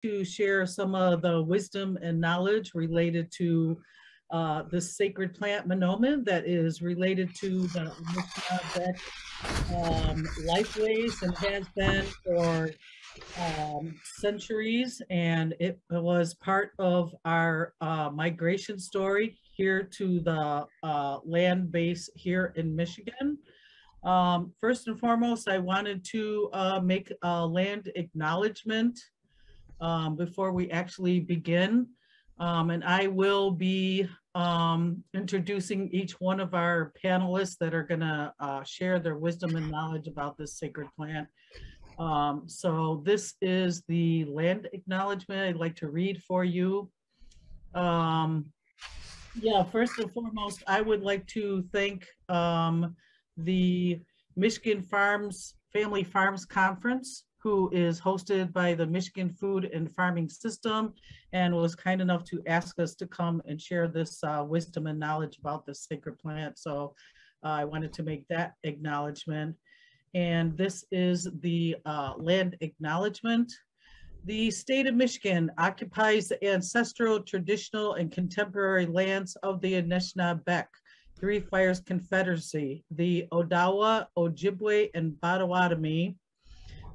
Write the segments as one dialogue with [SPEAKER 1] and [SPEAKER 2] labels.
[SPEAKER 1] to share some of the wisdom and knowledge related to this sacred plant Manomen that is related to the Anishinaabek lifeways and has been for centuries, and it was part of our migration story here to the land base here in Michigan. First and foremost, I wanted to make a land acknowledgement before we actually begin. And I will be introducing each one of our panelists that are gonna share their wisdom and knowledge about this sacred plant. So this is the land acknowledgement I'd like to read for you. Yeah, first and foremost, I would like to thank the Michigan Family Farms Conference, who is hosted by the Michigan Food and Farming System, and was kind enough to ask us to come and share this wisdom and knowledge about this sacred plant. So I wanted to make that acknowledgement. And this is the land acknowledgement. The state of Michigan occupies the ancestral, traditional, and contemporary lands of the Anishinaabek, Three Fires Confederacy, the Odawa, Ojibwe, and Potawatomi.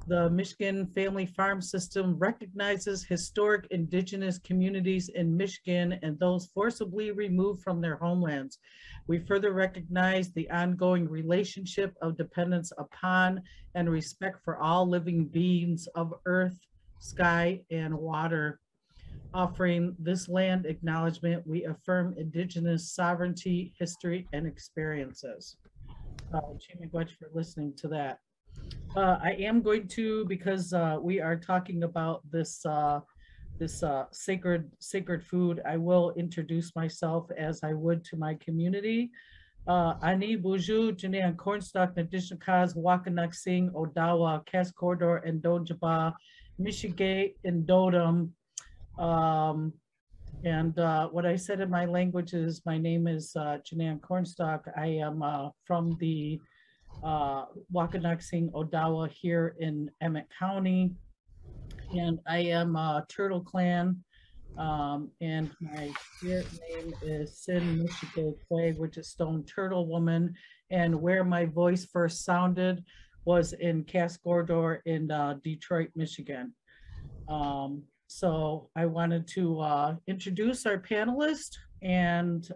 [SPEAKER 1] The Michigan Family Farm System recognizes historic indigenous communities in Michigan and those forcibly removed from their homelands. We further recognize the ongoing relationship of dependence upon and respect for all living beings of earth, sky, and water. Offering this land acknowledgement, we affirm indigenous sovereignty, history, and experiences. Chairman Gwetch for listening to that. I am going to, because we are talking about this sacred food, I will introduce myself as I would to my community. Ani Buju, Jannan, Cornstalk, Nadishnikaz, Wakanak Singh, Odawa, Cass Corridor, and Dojaba, Michigan, and Dodom. And what I said in my language is, my name is Jannan Cornstalk. I am from the Wakanak Singh, Odawa here in Emmett County. And I am a Turtle Clan. And my spirit name is Sin Michigan Clay, which is Stone Turtle Woman. And where my voice first sounded was in Cass Corridor in Detroit, Michigan. So I wanted to introduce our panelists, and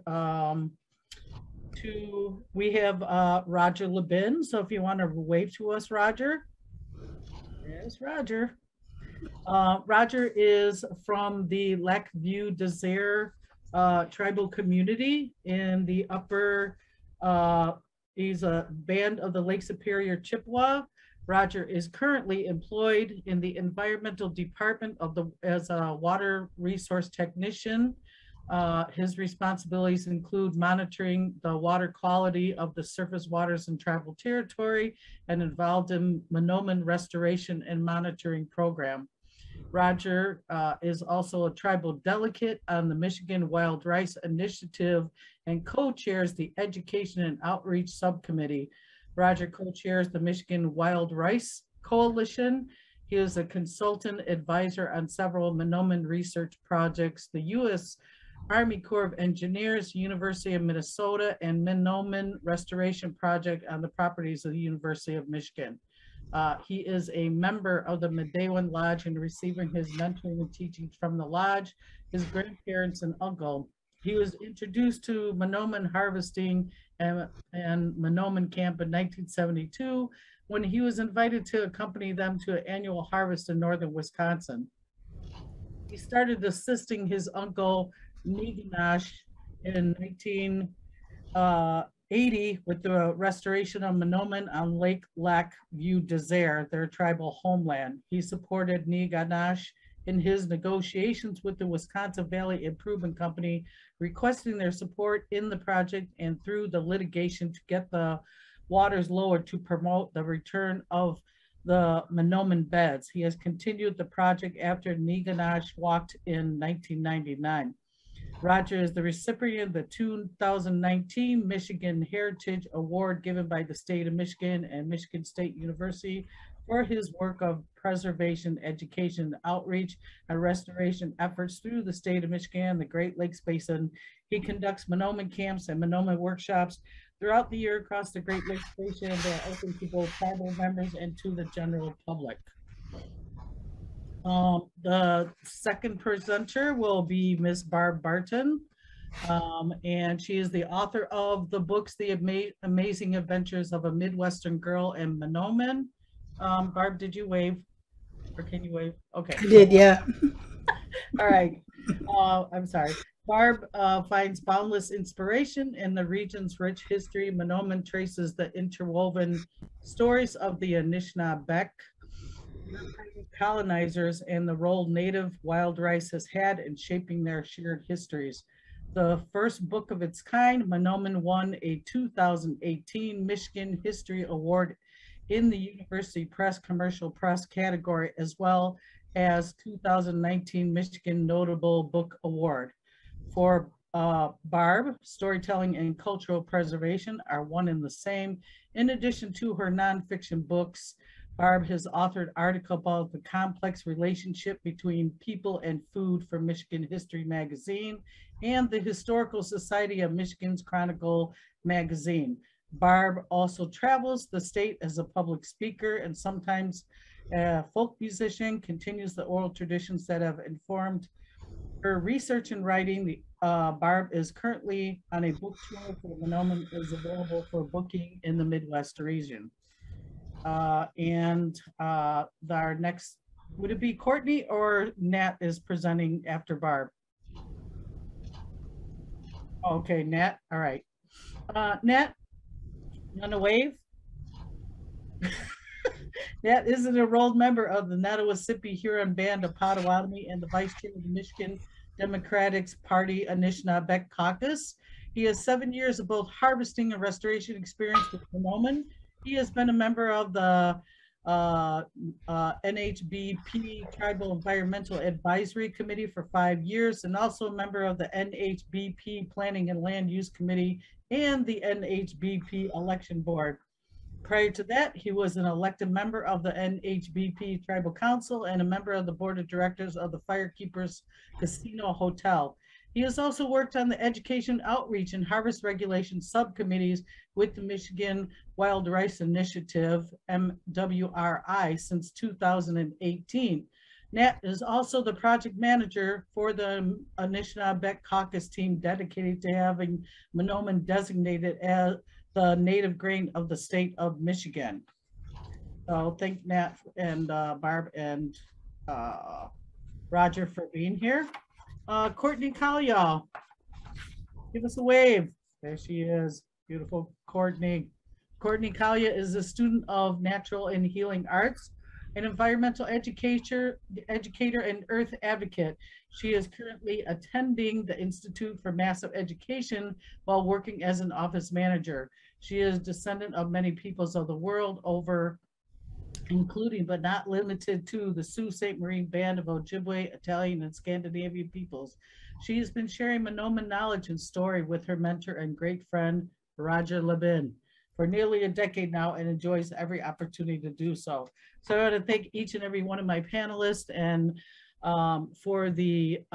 [SPEAKER 1] we have Roger LaBine. So if you want to wave to us, Roger. There's Roger. Roger is from the Lac Vieux Desert tribal community in the upper, he's a band of the Lake Superior Chippewa. Roger is currently employed in the environmental department as a water resource technician. His responsibilities include monitoring the water quality of the surface waters in tribal territory and involved in Manomen restoration and monitoring program. Roger is also a tribal delegate on the Michigan Wild Rice Initiative and co-chairs the Education and Outreach Subcommittee. Roger co-chairs the Michigan Wild Rice Coalition. He is a consultant advisor on several Manomen research projects, the U.S. Army Corps of Engineers, University of Minnesota, and Manomen Restoration Project on the properties of the University of Michigan. He is a member of the Medewan Lodge and receiving his mentoring and teachings from the lodge, his grandparents and uncle. He was introduced to Manomen harvesting and Manomen camp in 1972 when he was invited to accompany them to an annual harvest in northern Wisconsin. He started assisting his uncle Niganash in 1980 with the restoration of Manomen on Lake Lac Vieux Desert, their tribal homeland. He supported Niganash in his negotiations with the Wisconsin Valley Improvement Company, requesting their support in the project and through the litigation to get the waters lowered to promote the return of the Manomen beds. He has continued the project after Niganash walked in 1999. Roger is the recipient of the 2019 Michigan Heritage Award given by the state of Michigan and Michigan State University for his work of preservation, education, outreach, and restoration efforts through the state of Michigan, the Great Lakes Basin. He conducts Manomen camps and Manomen workshops throughout the year across the Great Lakes Basin that are open to both tribal members and to the general public. The second presenter will be Miss Barb Barton. And she is the author of the books, The Amazing Adventures of a Midwestern Girl and Manomen. Barb, did you wave? Or can you wave? Okay.
[SPEAKER 2] I did, yeah.
[SPEAKER 1] All right. I'm sorry. Barb finds boundless inspiration in the region's rich history. Manomen traces the interwoven stories of the Anishinaabek, colonizers, and the role native wild rice has had in shaping their shared histories. The first book of its kind, Manomen won a 2018 Michigan History Award in the University Press Commercial Press category, as well as 2019 Michigan Notable Book Award. For Barb, storytelling and cultural preservation are one and the same. In addition to her nonfiction books, Barb has authored articles about the complex relationship between people and food for Michigan History Magazine and the Historical Society of Michigan's Chronicle magazine. Barb also travels the state as a public speaker and sometimes a folk musician, continues the oral traditions that have informed her research and writing. Barb is currently on a book tour for Manomen, is available for booking in the Midwest region. Our next, would it be Courtney or Nat is presenting after Barb? Okay, Nat, all right. Nat, you want to wave? Nat is an enrolled member of the Nottawassippi Huron Band of Potawatomi and the vice chair of the Michigan Democratic Party Anishinaabek Caucus. He has 7 years of both harvesting and restoration experience with Manomen. He has been a member of the NHBP Tribal Environmental Advisory Committee for 5 years and also a member of the NHBP Planning and Land Use Committee and the NHBP Election Board. Prior to that, he was an elected member of the NHBP Tribal Council and a member of the Board of Directors of the Firekeepers Casino Hotel. He has also worked on the Education Outreach and Harvest Regulation Subcommittees with the Michigan Wild Rice Initiative, MWRI, since 2018. Nat is also the project manager for the Anishinaabek Caucus team dedicated to having Manomen designated as the native grain of the state of Michigan. So thank Nat and Barb and Roger for being here. Courtney Caglia, give us a wave. There she is, beautiful Courtney. Courtney Caglia is a student of natural and healing arts, an environmental educator and earth advocate. She is currently attending the Institute for Massive Education while working as an office manager. She is a descendant of many peoples of the world over, including but not limited to the Sault Ste. Marie Band of Ojibwe, Italian, and Scandinavian peoples. She has been sharing Manomen knowledge and story with her mentor and great friend, Roger LaBine, for nearly a decade now and enjoys every opportunity to do so. So I want to thank each and every one of my panelists and for the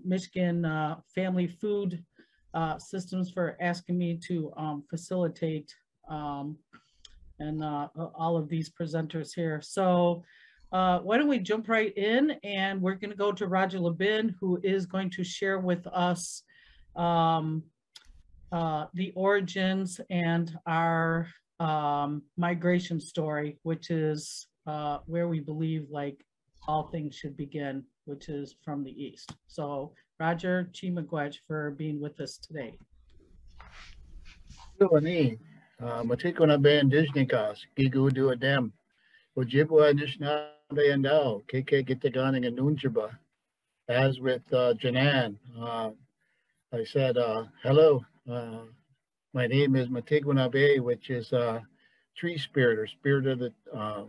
[SPEAKER 1] Michigan Family Food Systems for asking me to facilitate and all of these presenters here. So why don't we jump right in, and we're going to go to Roger LaBine, who is going to share with us the origins and our migration story, which is where we believe like all things should begin, which is from the East. So Roger, Chimagwech for being with us today.
[SPEAKER 3] Matikona Ben Disneycast, Gigu do a dem, Ojibwa Anishinaabe and Al, KK Gitagan and Nunjaba. As with Jannan, I said, hello, my name is Muskegon Lake, which is tree spirit or spirit of the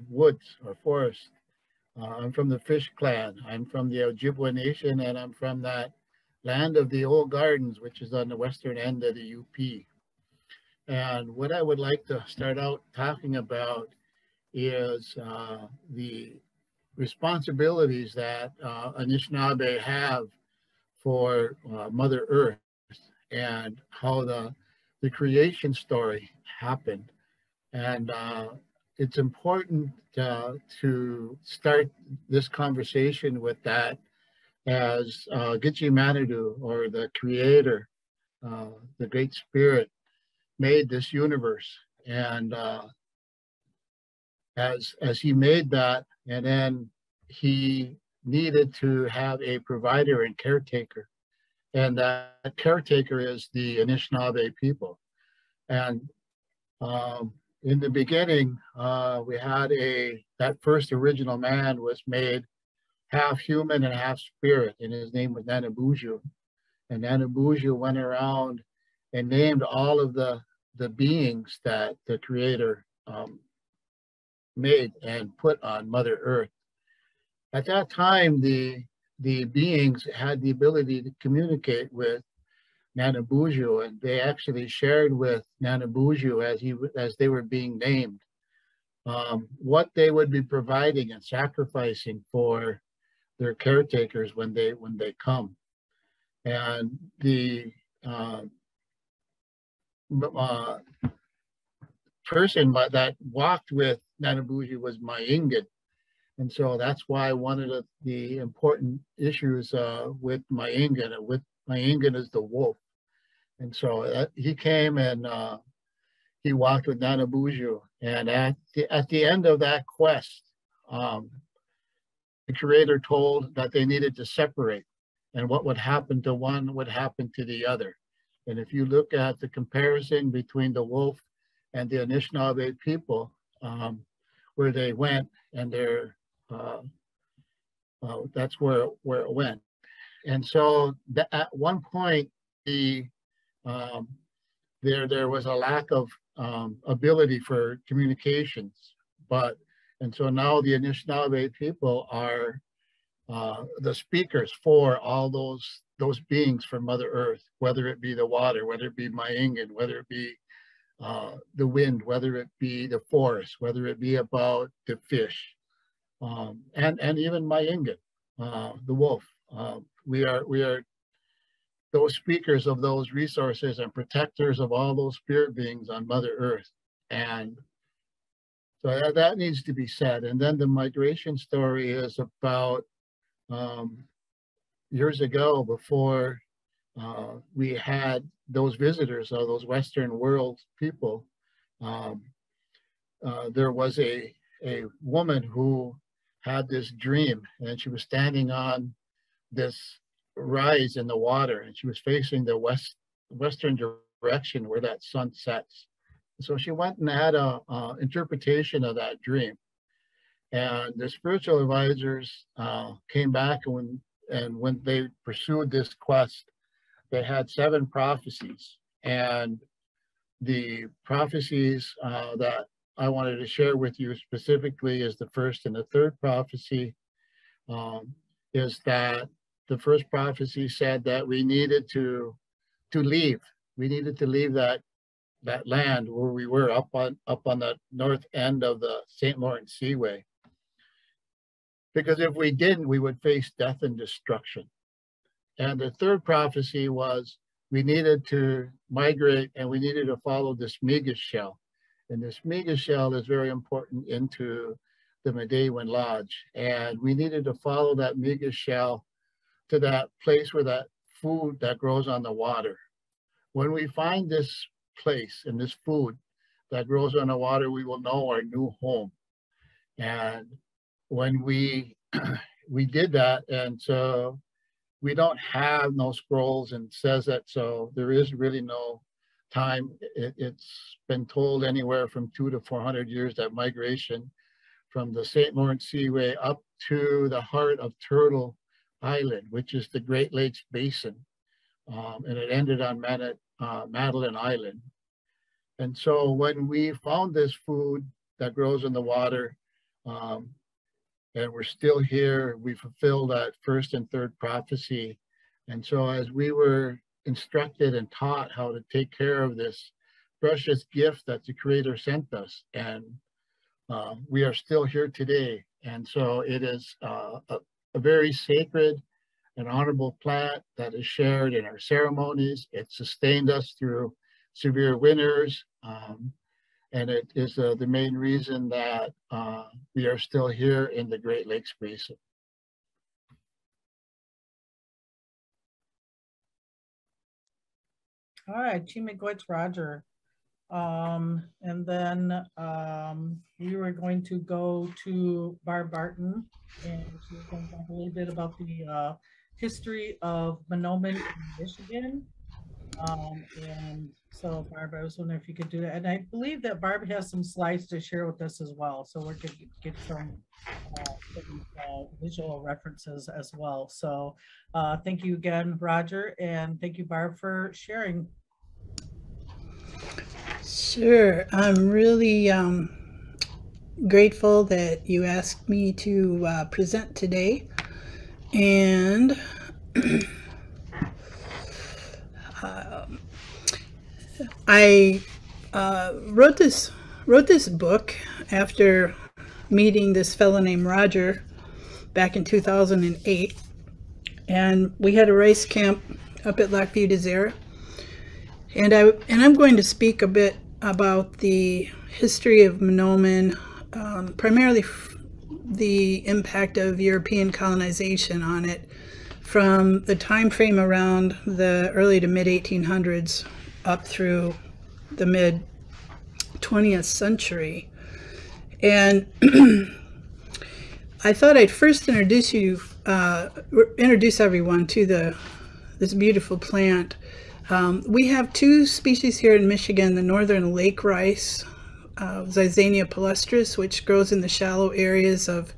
[SPEAKER 3] woods or forest. I'm from the Fish Clan. I'm from the Ojibwa Nation, and I'm from that land of the old gardens, which is on the western end of the UP. And what I would like to start out talking about is the responsibilities that Anishinaabe have for Mother Earth and how the creation story happened. And it's important to start this conversation with that, as Gitche Manitou, or the creator, the Great Spirit, made this universe. And as he made that, and then he needed to have a provider and caretaker. And that caretaker is the Anishinaabe people. And in the beginning, we had that first original man was made half human and half spirit, and his name was Nanabuju. And Nanabuju went around and named all of the beings that the Creator made and put on Mother Earth. At that time, the beings had the ability to communicate with Nanabuju, and they actually shared with Nanabuju as they were being named what they would be providing and sacrificing for their caretakers when they come. And the person that walked with Nanabuju was Mayingan. And so that's why one of the important issues with Mayingan is the wolf. And so he came and he walked with Nanabuju. And at the end of that quest, the Creator told that they needed to separate, and what would happen to one would happen to the other. And if you look at the comparison between the wolf and the Anishinaabe people, where they went, and that's where it went. And so at one point, there was a lack of ability for communications, and so now the Anishinaabe people are the speakers for all those beings from Mother Earth, whether it be the water, whether it be Mayingan, whether it be the wind, whether it be the forest, whether it be about the fish, and even Mayingan, the wolf. We are those speakers of those resources and protectors of all those spirit beings on Mother Earth. And so that needs to be said. And then the migration story is about years ago, before we had those visitors, those Western world people. There was a woman who had this dream, and she was standing on this rise in the water, and she was facing the western direction where that sun sets. So she went and had a interpretation of that dream, and the spiritual advisors came back, and when they pursued this quest, they had 7 prophecies. And the prophecies that I wanted to share with you specifically is the first and the third prophecy. Is that the first prophecy said that we needed to leave. We needed to leave that land where we were up on the north end of the St. Lawrence Seaway. Because if we didn't, we would face death and destruction. And the third prophecy was we needed to migrate, and we needed to follow this Migas shell. And this Migas shell is very important into the Medewan Lodge. And we needed to follow that Migas shell to that place where that food that grows on the water. When we find this place and this food that grows on the water, we will know our new home. And when we did that, and so we don't have no scrolls and says that, so there is really no time. It's been told anywhere from 200 to 400 years, that migration from the St. Lawrence Seaway up to the heart of Turtle Island, which is the Great Lakes Basin, and it ended on Madeline Island. And so when we found this food that grows in the water, and we're still here, we fulfilled that first and third prophecy. And so as we were instructed and taught how to take care of this precious gift that the Creator sent us and we are still here today. And so it is a very sacred and honorable plant that is shared in our ceremonies. It sustained us through severe winters. And it is the main reason that we are still here in the Great Lakes Basin.
[SPEAKER 1] All right, Chimigwitz Roger. And then we were going to go to Barb Barton, and she was going to talk a little bit about the history of Manomen in Michigan. And so Barb, I was wondering if you could do that. And I believe that Barb has some slides to share with us as well. So we're going to get some visual references as well. So thank you again, Roger, and thank you, Barb, for sharing.
[SPEAKER 2] Sure. I'm really grateful that you asked me to present today. And I wrote this book after meeting this fellow named Roger back in 2008, and we had a rice camp up at Lac-Vieux Desert, and I'm going to speak a bit about the history of Manomen, primarily the impact of European colonization on it from the time frame around the early to mid 1800s up through the mid 20th century. And I thought I'd first introduce everyone to this beautiful plant. We have two species here in Michigan: the northern lake rice, Zizania palustris, which grows in the shallow areas of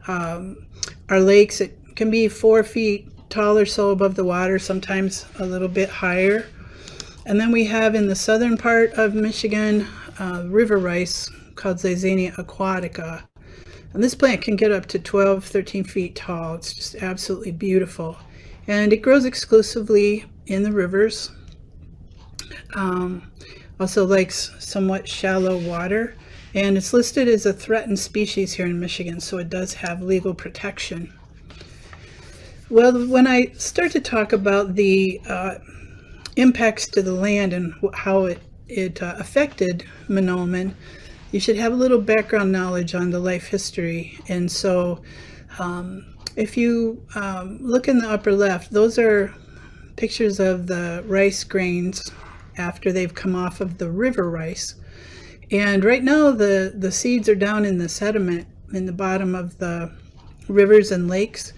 [SPEAKER 2] our lakes. It can be 4 feet tall or so above the water, sometimes a little bit higher. And then we have in the southern part of Michigan, river rice called Zizania aquatica. And this plant can get up to 12, 13 feet tall. It's just absolutely beautiful. And it grows exclusively in the rivers. Also likes somewhat shallow water. And it's listed as a threatened species here in Michigan, so it does have legal protection. Well, when I start to talk about the impacts to the land and how it affected Manomen, you should have a little background knowledge on the life history. And so if you look in the upper left, those are pictures of the rice grains after they've come off of the river rice. And right now the seeds are down in the sediment in the bottom of the rivers and lakes,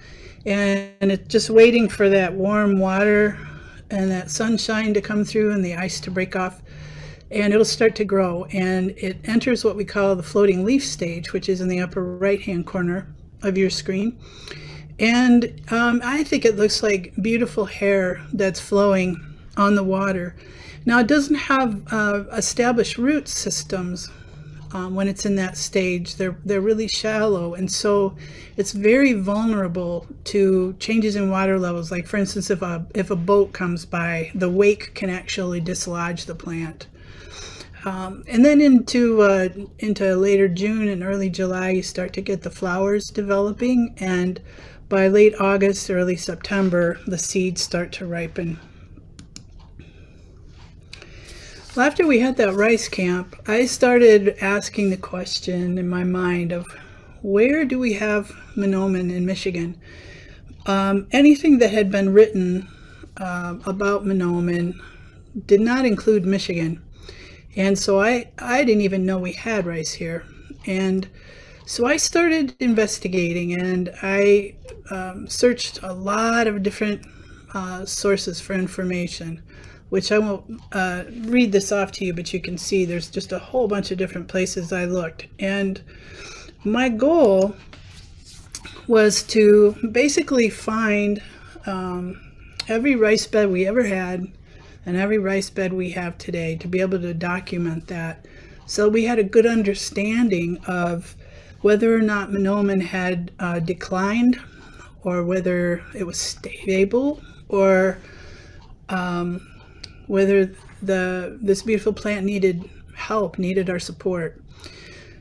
[SPEAKER 2] and it's just waiting for that warm water and that sunshine to come through and the ice to break off, and it'll start to grow, and it enters what we call the floating leaf stage, which is in the upper right hand corner of your screen. And I think it looks like beautiful hair that's flowing on the water. Now, it doesn't have established root systems when it's in that stage. They're really shallow, and so it's very vulnerable to changes in water levels. Like, for instance, if a boat comes by, the wake can actually dislodge the plant. And then into later June and early July, you start to get the flowers developing, and by late August, early September, the seeds start to ripen. Well, after we had that rice camp, I started asking the question in my mind of, where do we have Manomen in Michigan? Anything that had been written about Manomen did not include Michigan. And so I didn't even know we had rice here. And so I started investigating, and I searched a lot of different sources for information, which I won't read this off to you, but you can see there's just a whole bunch of different places I looked. And my goal was to basically find every rice bed we ever had and every rice bed we have today, to be able to document that, so we had a good understanding of whether or not Manomen had declined, or whether it was stable, or whether this beautiful plant needed help, needed our support.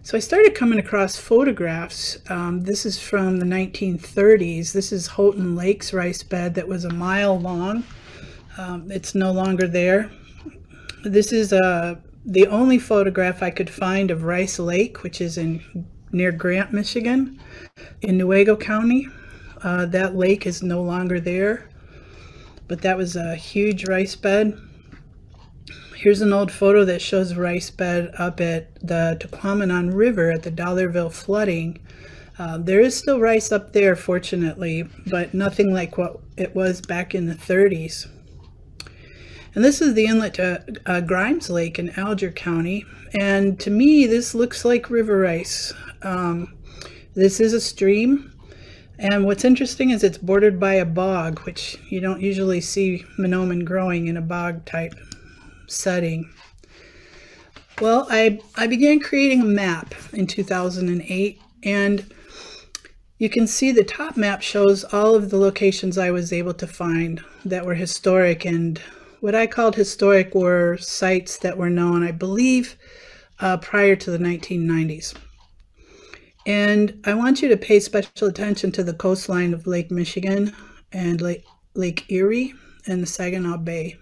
[SPEAKER 2] So I started coming across photographs. This is from the 1930s. This is Houghton Lake's rice bed that was a mile long. It's no longer there. This is the only photograph I could find of Rice Lake, which is near Grant, Michigan, in Newaygo County. That lake is no longer there, but that was a huge rice bed. Here's an old photo that shows a rice bed up at the Tequamanon River at the Dollarville flooding. There is still rice up there, fortunately, but nothing like what it was back in the 30s. And this is the inlet to Grimes Lake in Alger County. And to me, this looks like river rice. This is a stream. And what's interesting is it's bordered by a bog, which you don't usually see Manomen growing in a bog type setting. Well, I began creating a map in 2008, and you can see the top map shows all of the locations I was able to find that were historic, and what I called historic were sites that were known, I believe, prior to the 1990s. And I want you to pay special attention to the coastline of Lake Michigan and Lake Erie and the Saginaw Bay.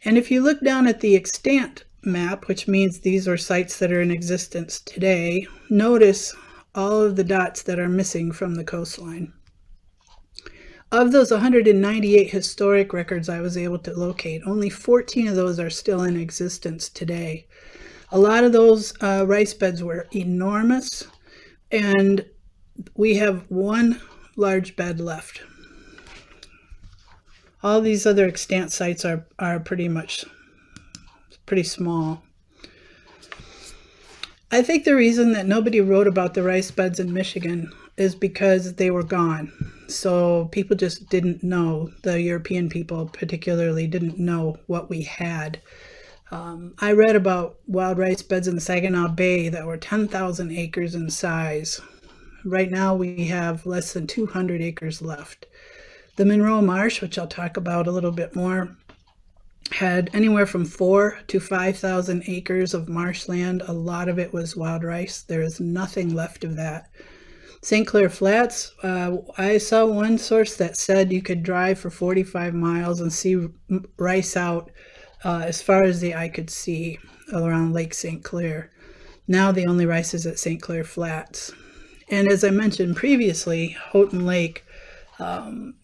[SPEAKER 2] And if you look down at the extant map, which means these are sites that are in existence today, notice all of the dots that are missing from the coastline. Of those 198 historic records I was able to locate, only 14 of those are still in existence today. A lot of those rice beds were enormous, and we have one large bed left. All these other extant sites are pretty small. I think the reason that nobody wrote about the rice beds in Michigan is because they were gone. So people just didn't know, the European people particularly didn't know what we had. I read about wild rice beds in the Saginaw Bay that were 10,000 acres in size. Right now we have less than 200 acres left. The Monroe Marsh, which I'll talk about a little bit more, had anywhere from 4,000 to 5,000 acres of marshland. A lot of it was wild rice. There is nothing left of that. St. Clair Flats, I saw one source that said you could drive for 45 miles and see rice out as far as the eye could see around Lake St. Clair. Now the only rice is at St. Clair Flats. And as I mentioned previously, Houghton Lake,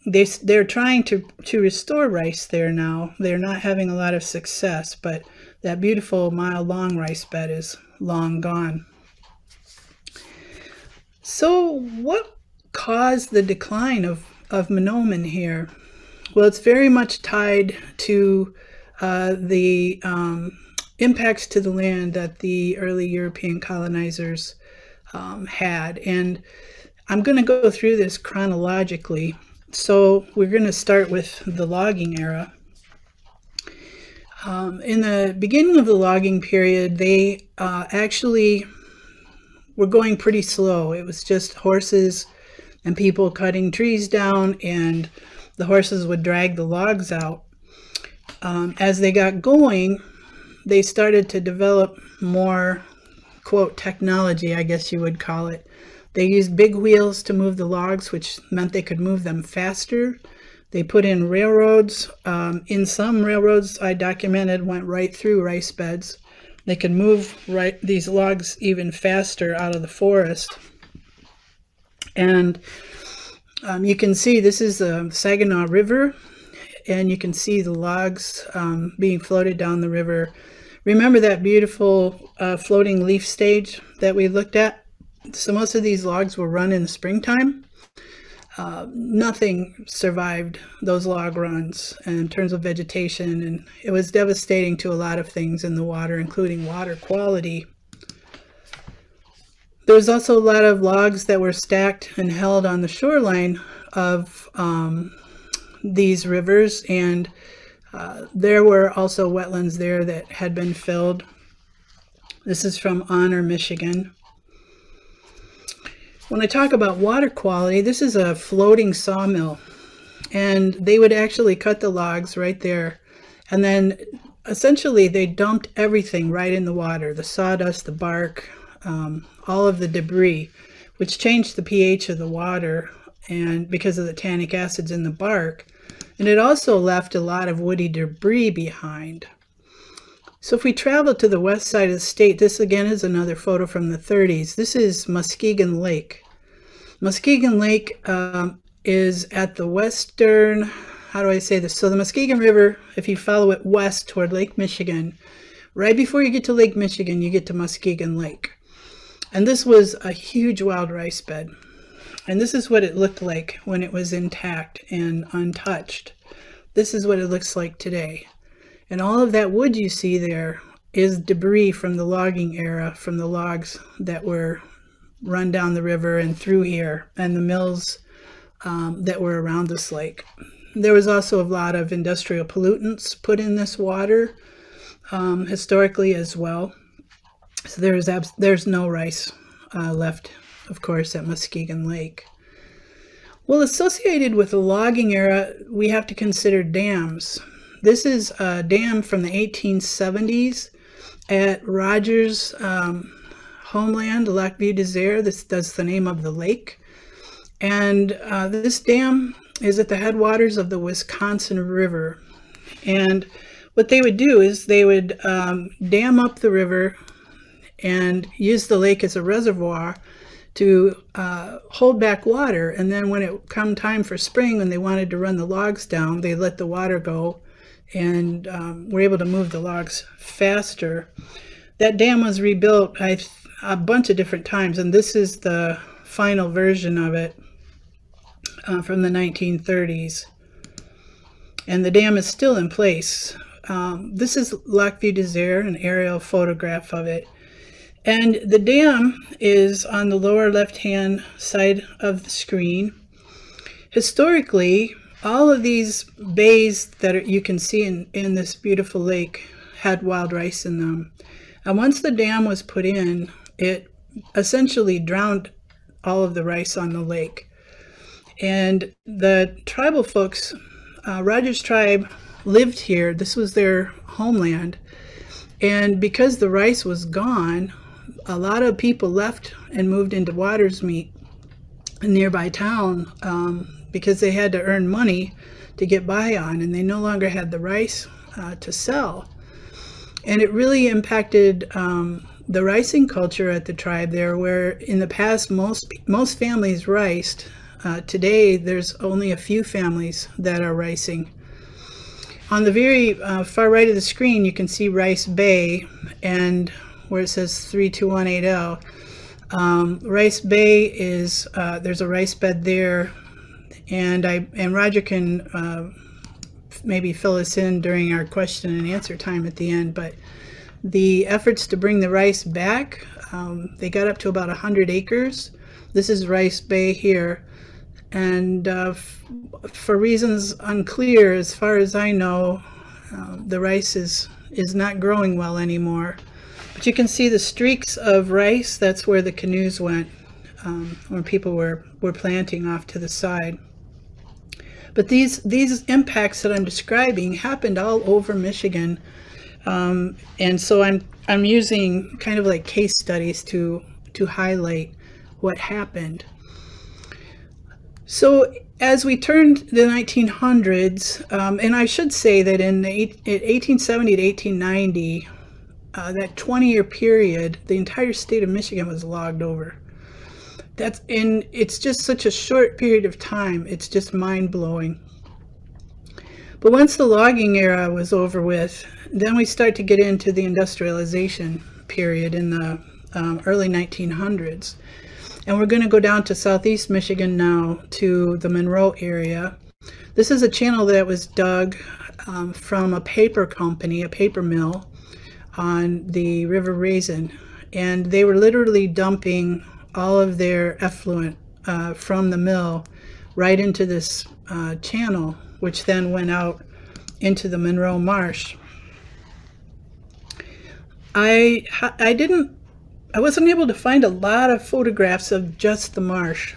[SPEAKER 2] they're trying to restore rice there now. They're not having a lot of success, but that beautiful mile-long rice bed is long gone. So what caused the decline of Manomen here? Well, it's very much tied to the impacts to the land that the early European colonizers had. And I'm going to go through this chronologically. So we're going to start with the logging era. In the beginning of the logging period, they actually were going pretty slow. It was just horses and people cutting trees down, and the horses would drag the logs out. As they got going, they started to develop more, quote, technology, I guess you would call it. They used big wheels to move the logs, which meant they could move them faster. They put in railroads. In some railroads I documented went right through rice beds. They could move these logs even faster out of the forest. And you can see this is the Saginaw River, and you can see the logs being floated down the river. Remember that beautiful floating leaf stage that we looked at? So most of these logs were run in the springtime. Nothing survived those log runs in terms of vegetation, and it was devastating to a lot of things in the water, including water quality. There was also a lot of logs that were stacked and held on the shoreline of these rivers, and there were also wetlands there that had been filled. This is from Honor, Michigan. When I talk about water quality, this is a floating sawmill, and they would actually cut the logs right there, and then essentially they dumped everything right in the water, the sawdust, the bark, all of the debris, which changed the pH of the water, and because of the tannic acids in the bark. And it also left a lot of woody debris behind. So if we travel to the west side of the state, this again is another photo from the 30s. This is Muskegon Lake. Muskegon Lake is at the western, how do I say this? So the Muskegon River, if you follow it west toward Lake Michigan, right before you get to Lake Michigan, you get to Muskegon Lake. And this was a huge wild rice bed. And this is what it looked like when it was intact and untouched. This is what it looks like today. And all of that wood you see there is debris from the logging era, from the logs that were run down the river and through here, and the mills that were around this lake. There was also a lot of industrial pollutants put in this water historically as well. So there's no rice left, of course, at Muskegon Lake. Well, associated with the logging era, we have to consider dams. This is a dam from the 1870s at Rogers' homeland, Lac Vieux Desert. That's the name of the lake. And this dam is at the headwaters of the Wisconsin River. And what they would do is they would dam up the river and use the lake as a reservoir to hold back water. And then when it come time for spring, when they wanted to run the logs down, they let the water go and were able to move the logs faster. That dam was rebuilt a bunch of different times, and this is the final version of it from the 1930s. And the dam is still in place. This is Lac Vieux Desert, an aerial photograph of it. And the dam is on the lower left-hand side of the screen. Historically, all of these bays that you can see in this beautiful lake had wild rice in them. And once the dam was put in, it essentially drowned all of the rice on the lake. And the tribal folks, Rogers tribe, lived here. This was their homeland. And because the rice was gone, a lot of people left and moved into Watersmeet, a nearby town, because they had to earn money to get by on, and they no longer had the rice to sell. And it really impacted the ricing culture at the tribe there, where in the past most families riced. Today there's only a few families that are ricing. On the very far right of the screen you can see Rice Bay, and where it says 32180. Rice Bay is, there's a rice bed there, and Roger can maybe fill us in during our question and answer time at the end, but the efforts to bring the rice back, they got up to about 100 acres. This is Rice Bay here, and for reasons unclear, as far as I know, the rice is not growing well anymore. But you can see the streaks of rice. That's where the canoes went, where people were planting off to the side. But these impacts that I'm describing happened all over Michigan, and so I'm using kind of like case studies to highlight what happened. So as we turned the 1900s, and I should say that in 1870 to 1890, that 20-year period, the entire state of Michigan was logged over. It's just such a short period of time. It's just mind-blowing. But once the logging era was over with, then we start to get into the industrialization period in the early 1900s. And we're going to go down to southeast Michigan now to the Monroe area. This is a channel that was dug from a paper company, a paper mill on the River Raisin. And they were literally dumping all of their effluent from the mill right into this channel, which then went out into the Monroe Marsh. I wasn't able to find a lot of photographs of just the marsh,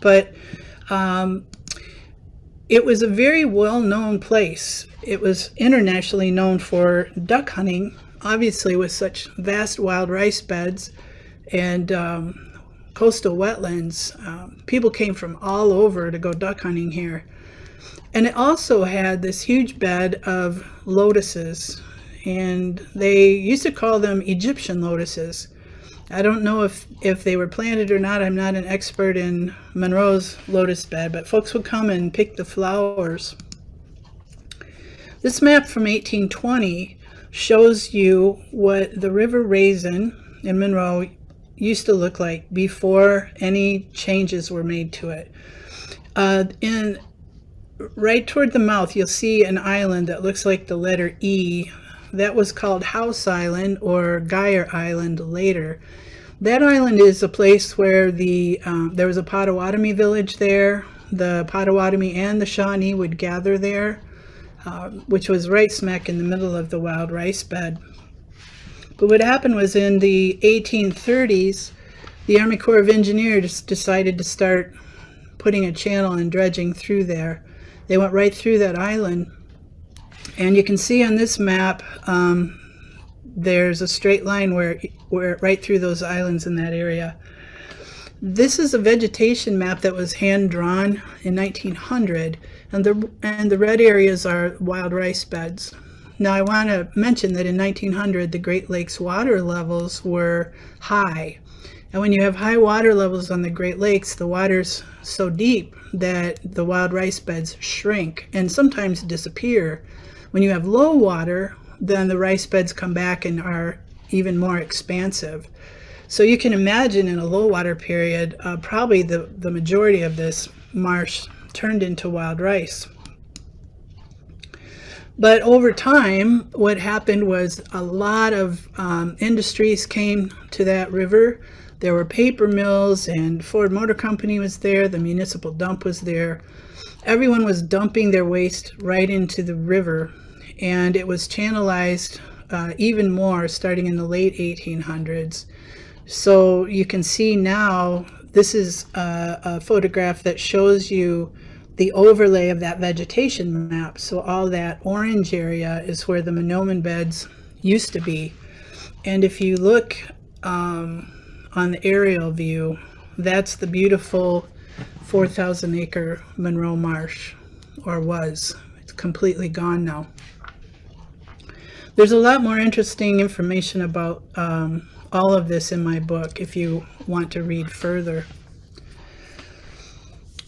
[SPEAKER 2] but it was a very well-known place. It was internationally known for duck hunting, obviously with such vast wild rice beds, and coastal wetlands. People came from all over to go duck hunting here. And it also had this huge bed of lotuses, and they used to call them Egyptian lotuses. I don't know if they were planted or not. I'm not an expert in Monroe's lotus bed, but folks would come and pick the flowers. This map from 1820 shows you what the River Raisin in Monroe used to look like before any changes were made to it. Right toward the mouth, you'll see an island that looks like the letter E. That was called House Island or Geyer Island later. That island is a place where there was a Potawatomi village there. The Potawatomi and the Shawnee would gather there, which was right smack in the middle of the wild rice bed. But what happened was in the 1830s, the Army Corps of Engineers decided to start putting a channel and dredging through there. They went right through that island. And you can see on this map, there's a straight line where right through those islands in that area. This is a vegetation map that was hand drawn in 1900, and the red areas are wild rice beds. Now I want to mention that in 1900 the Great Lakes water levels were high, and when you have high water levels on the Great Lakes, the water's so deep that the wild rice beds shrink and sometimes disappear. When you have low water, then the rice beds come back and are even more expansive. So you can imagine in a low water period, probably the majority of this marsh turned into wild rice. But over time, what happened was a lot of industries came to that river. There were paper mills, and Ford Motor Company was there, the municipal dump was there. Everyone was dumping their waste right into the river, and it was channelized even more starting in the late 1800s. So you can see now, this is a photograph that shows you the overlay of that vegetation map. So all that orange area is where the Manomen beds used to be. And if you look on the aerial view, that's the beautiful 4,000 acre Monroe Marsh, or was. It's completely gone now. There's a lot more interesting information about all of this in my book if you want to read further.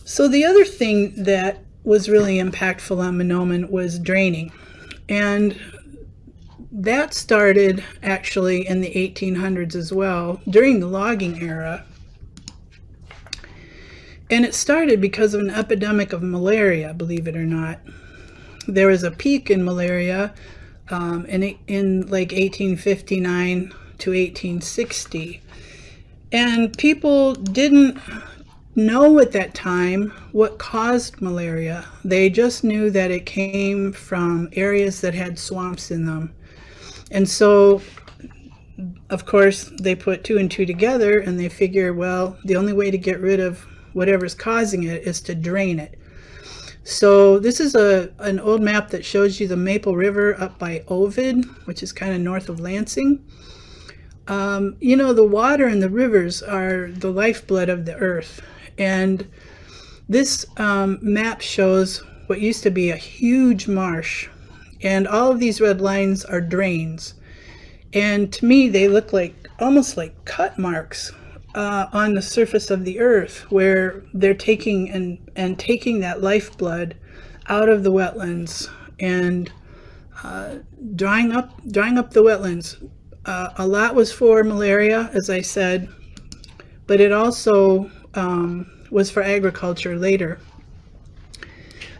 [SPEAKER 2] So the other thing that was really impactful on Manomen was draining. And that started actually in the 1800s as well, during the logging era. And it started because of an epidemic of malaria, believe it or not. There was a peak in malaria in like 1859 to 1860. And people didn't know at that time what caused malaria. They just knew that it came from areas that had swamps in them. And so, of course, they put two and two together and they figure, well, the only way to get rid of whatever's causing it is to drain it. So this is an old map that shows you the Maple River up by Ovid, which is kind of north of Lansing. You know, the water in the rivers are the lifeblood of the earth. And this map shows what used to be a huge marsh. And all of these red lines are drains. And to me, they look like almost like cut marks on the surface of the earth, where they're taking and taking that lifeblood out of the wetlands and drying up the wetlands. A lot was for malaria, as I said, but it also was for agriculture later.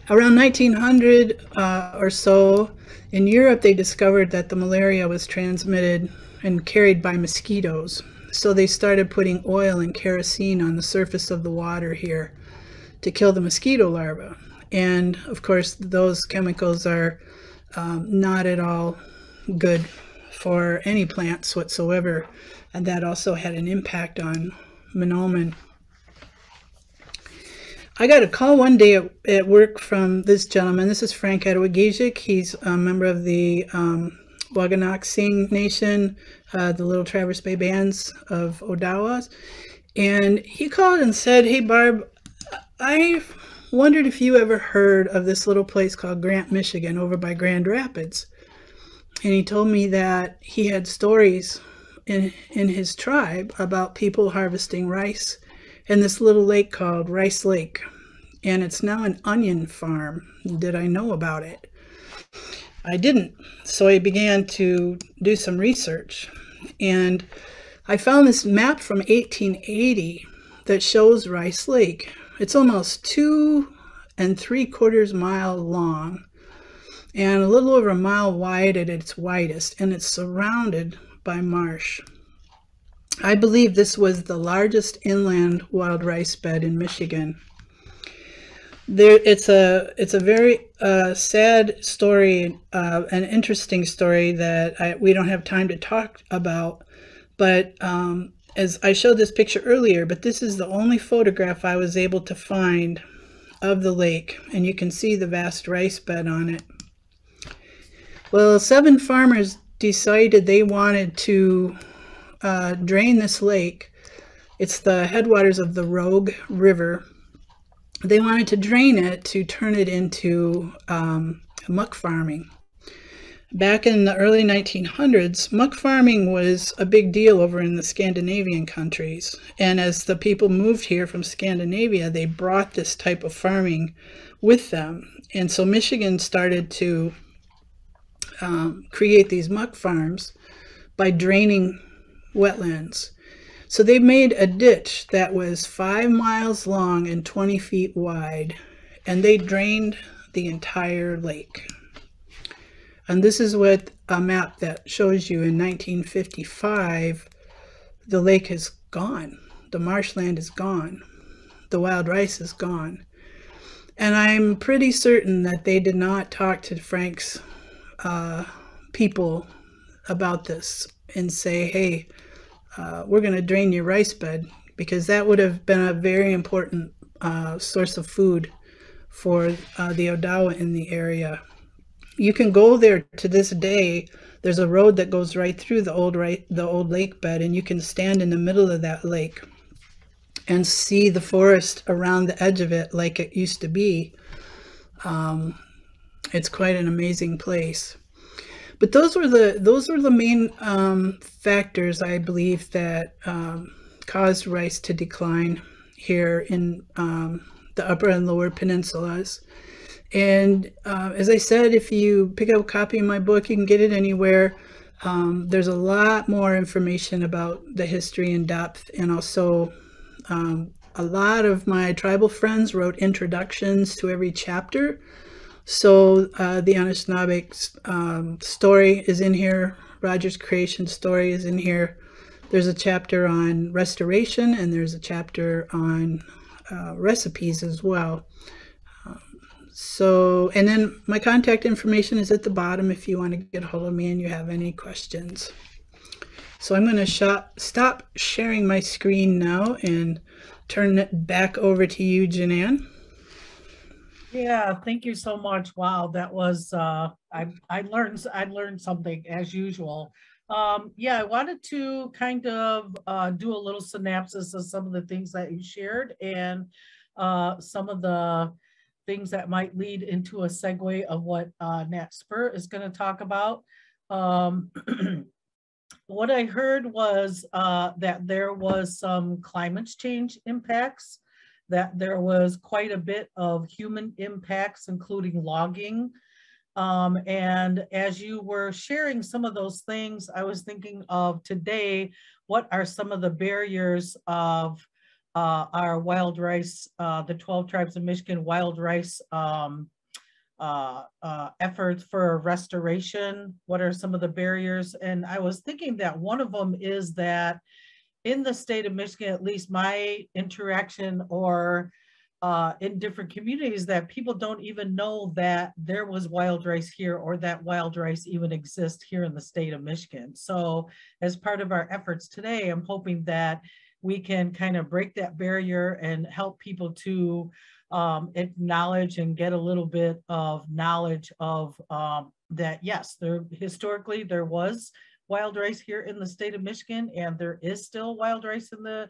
[SPEAKER 2] Around 1900 or so, in Europe, they discovered that the malaria was transmitted and carried by mosquitoes. So they started putting oil and kerosene on the surface of the water here to kill the mosquito larvae. And of course, those chemicals are not at all good for any plants whatsoever. And that also had an impact on Manomen. I got a call one day at work from this gentleman. This is Frank Adewagijik. He's a member of the Wagonoxing Nation, the Little Traverse Bay Bands of Odawas. And he called and said, "Hey, Barb, I wondered if you ever heard of this little place called Grant, Michigan, over by Grand Rapids." And he told me that he had stories in his tribe about people harvesting rice in this little lake called Rice Lake. And it's now an onion farm. Did I know about it? I didn't. So I began to do some research. And I found this map from 1880 that shows Rice Lake. It's almost 2 3/4 miles long and a little over a mile wide at its widest, and it's surrounded by marsh. I believe this was the largest inland wild rice bed in Michigan. It's a very sad story, an interesting story that we don't have time to talk about, but as I showed this picture earlier, but this is the only photograph I was able to find of the lake, and you can see the vast rice bed on it. Well, 7 farmers decided they wanted to drain this lake. It's the headwaters of the Rogue River. They wanted to drain it to turn it into muck farming. Back in the early 1900s, muck farming was a big deal over in the Scandinavian countries. And as the people moved here from Scandinavia, they brought this type of farming with them. And so Michigan started to create these muck farms by draining wetlands. So they made a ditch that was 5 miles long and 20 feet wide, and they drained the entire lake. And this is what a map that shows you in 1955, the lake is gone. The marshland is gone. The wild rice is gone. And I'm pretty certain that they did not talk to Frank's people about this and say, "Hey, we're going to drain your rice bed," because that would have been a very important source of food for the Odawa in the area. You can go there to this day. There's a road that goes right through the old lake bed, and you can stand in the middle of that lake and see the forest around the edge of it like it used to be. It's quite an amazing place. But those were the main factors, I believe, that caused rice to decline here in the upper and lower peninsulas. And as I said, if you pick up a copy of my book, you can get it anywhere. There's a lot more information about the history in depth, and also a lot of my tribal friends wrote introductions to every chapter. So the Anishinaabek story is in here. Roger's creation story is in here. There's a chapter on restoration, and there's a chapter on recipes as well. And then my contact information is at the bottom if you want to get a hold of me and you have any questions. So I'm going to stop sharing my screen now and turn it back over to you, Jannan.
[SPEAKER 1] Yeah, thank you so much. Wow, that was I learned something as usual. Yeah, I wanted to kind of do a little synopsis of some of the things that you shared and some of the things that might lead into a segue of what Nat Spurr is going to talk about. What I heard was that there was some climate change impacts, that there was quite a bit of human impacts, including logging. And as you were sharing some of those things, I was thinking of today, what are some of the barriers of our wild rice, the 12 tribes of Michigan wild rice efforts for restoration? What are some of the barriers? And I was thinking that one of them is that in the state of Michigan, at least my interaction or in different communities, that people don't even know that there was wild rice here or that wild rice even exists here in the state of Michigan. So as part of our efforts today, I'm hoping that we can kind of break that barrier and help people to acknowledge and get a little bit of knowledge of that, yes, historically there was wild rice here in the state of Michigan, and there is still wild rice in the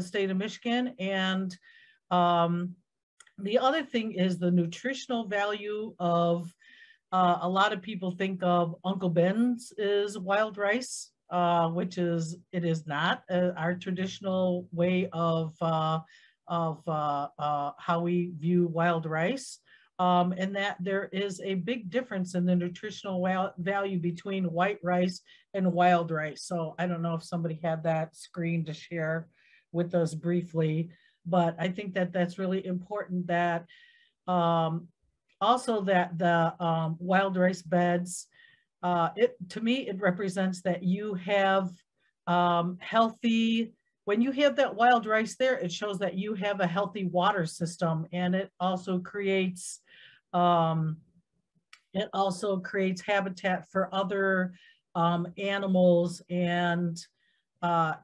[SPEAKER 1] state of Michigan. And the other thing is the nutritional value of, a lot of people think of Uncle Ben's is wild rice, which it is not. Our traditional way of how we view wild rice, and that there is a big difference in the nutritional value between white rice and wild rice. So I don't know if somebody had that screen to share with us briefly, but I think that that's really important, that also that the wild rice beds, to me, it represents that you have healthy, when you have that wild rice there, it shows that you have a healthy water system, and it also creates habitat for other animals, and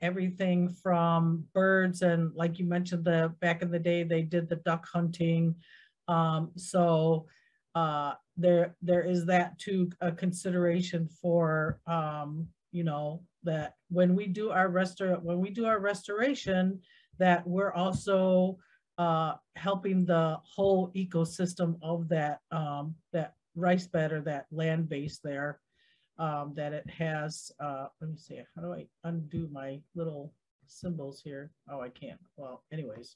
[SPEAKER 1] everything from birds, and like you mentioned, back in the day they did the duck hunting. So there is that too, a consideration for that when we do our restoration, that we're also helping the whole ecosystem of that rice bed, or that land base there, that it has. Let me see, how do I undo my little symbols here? Oh, I can't. Well, anyways.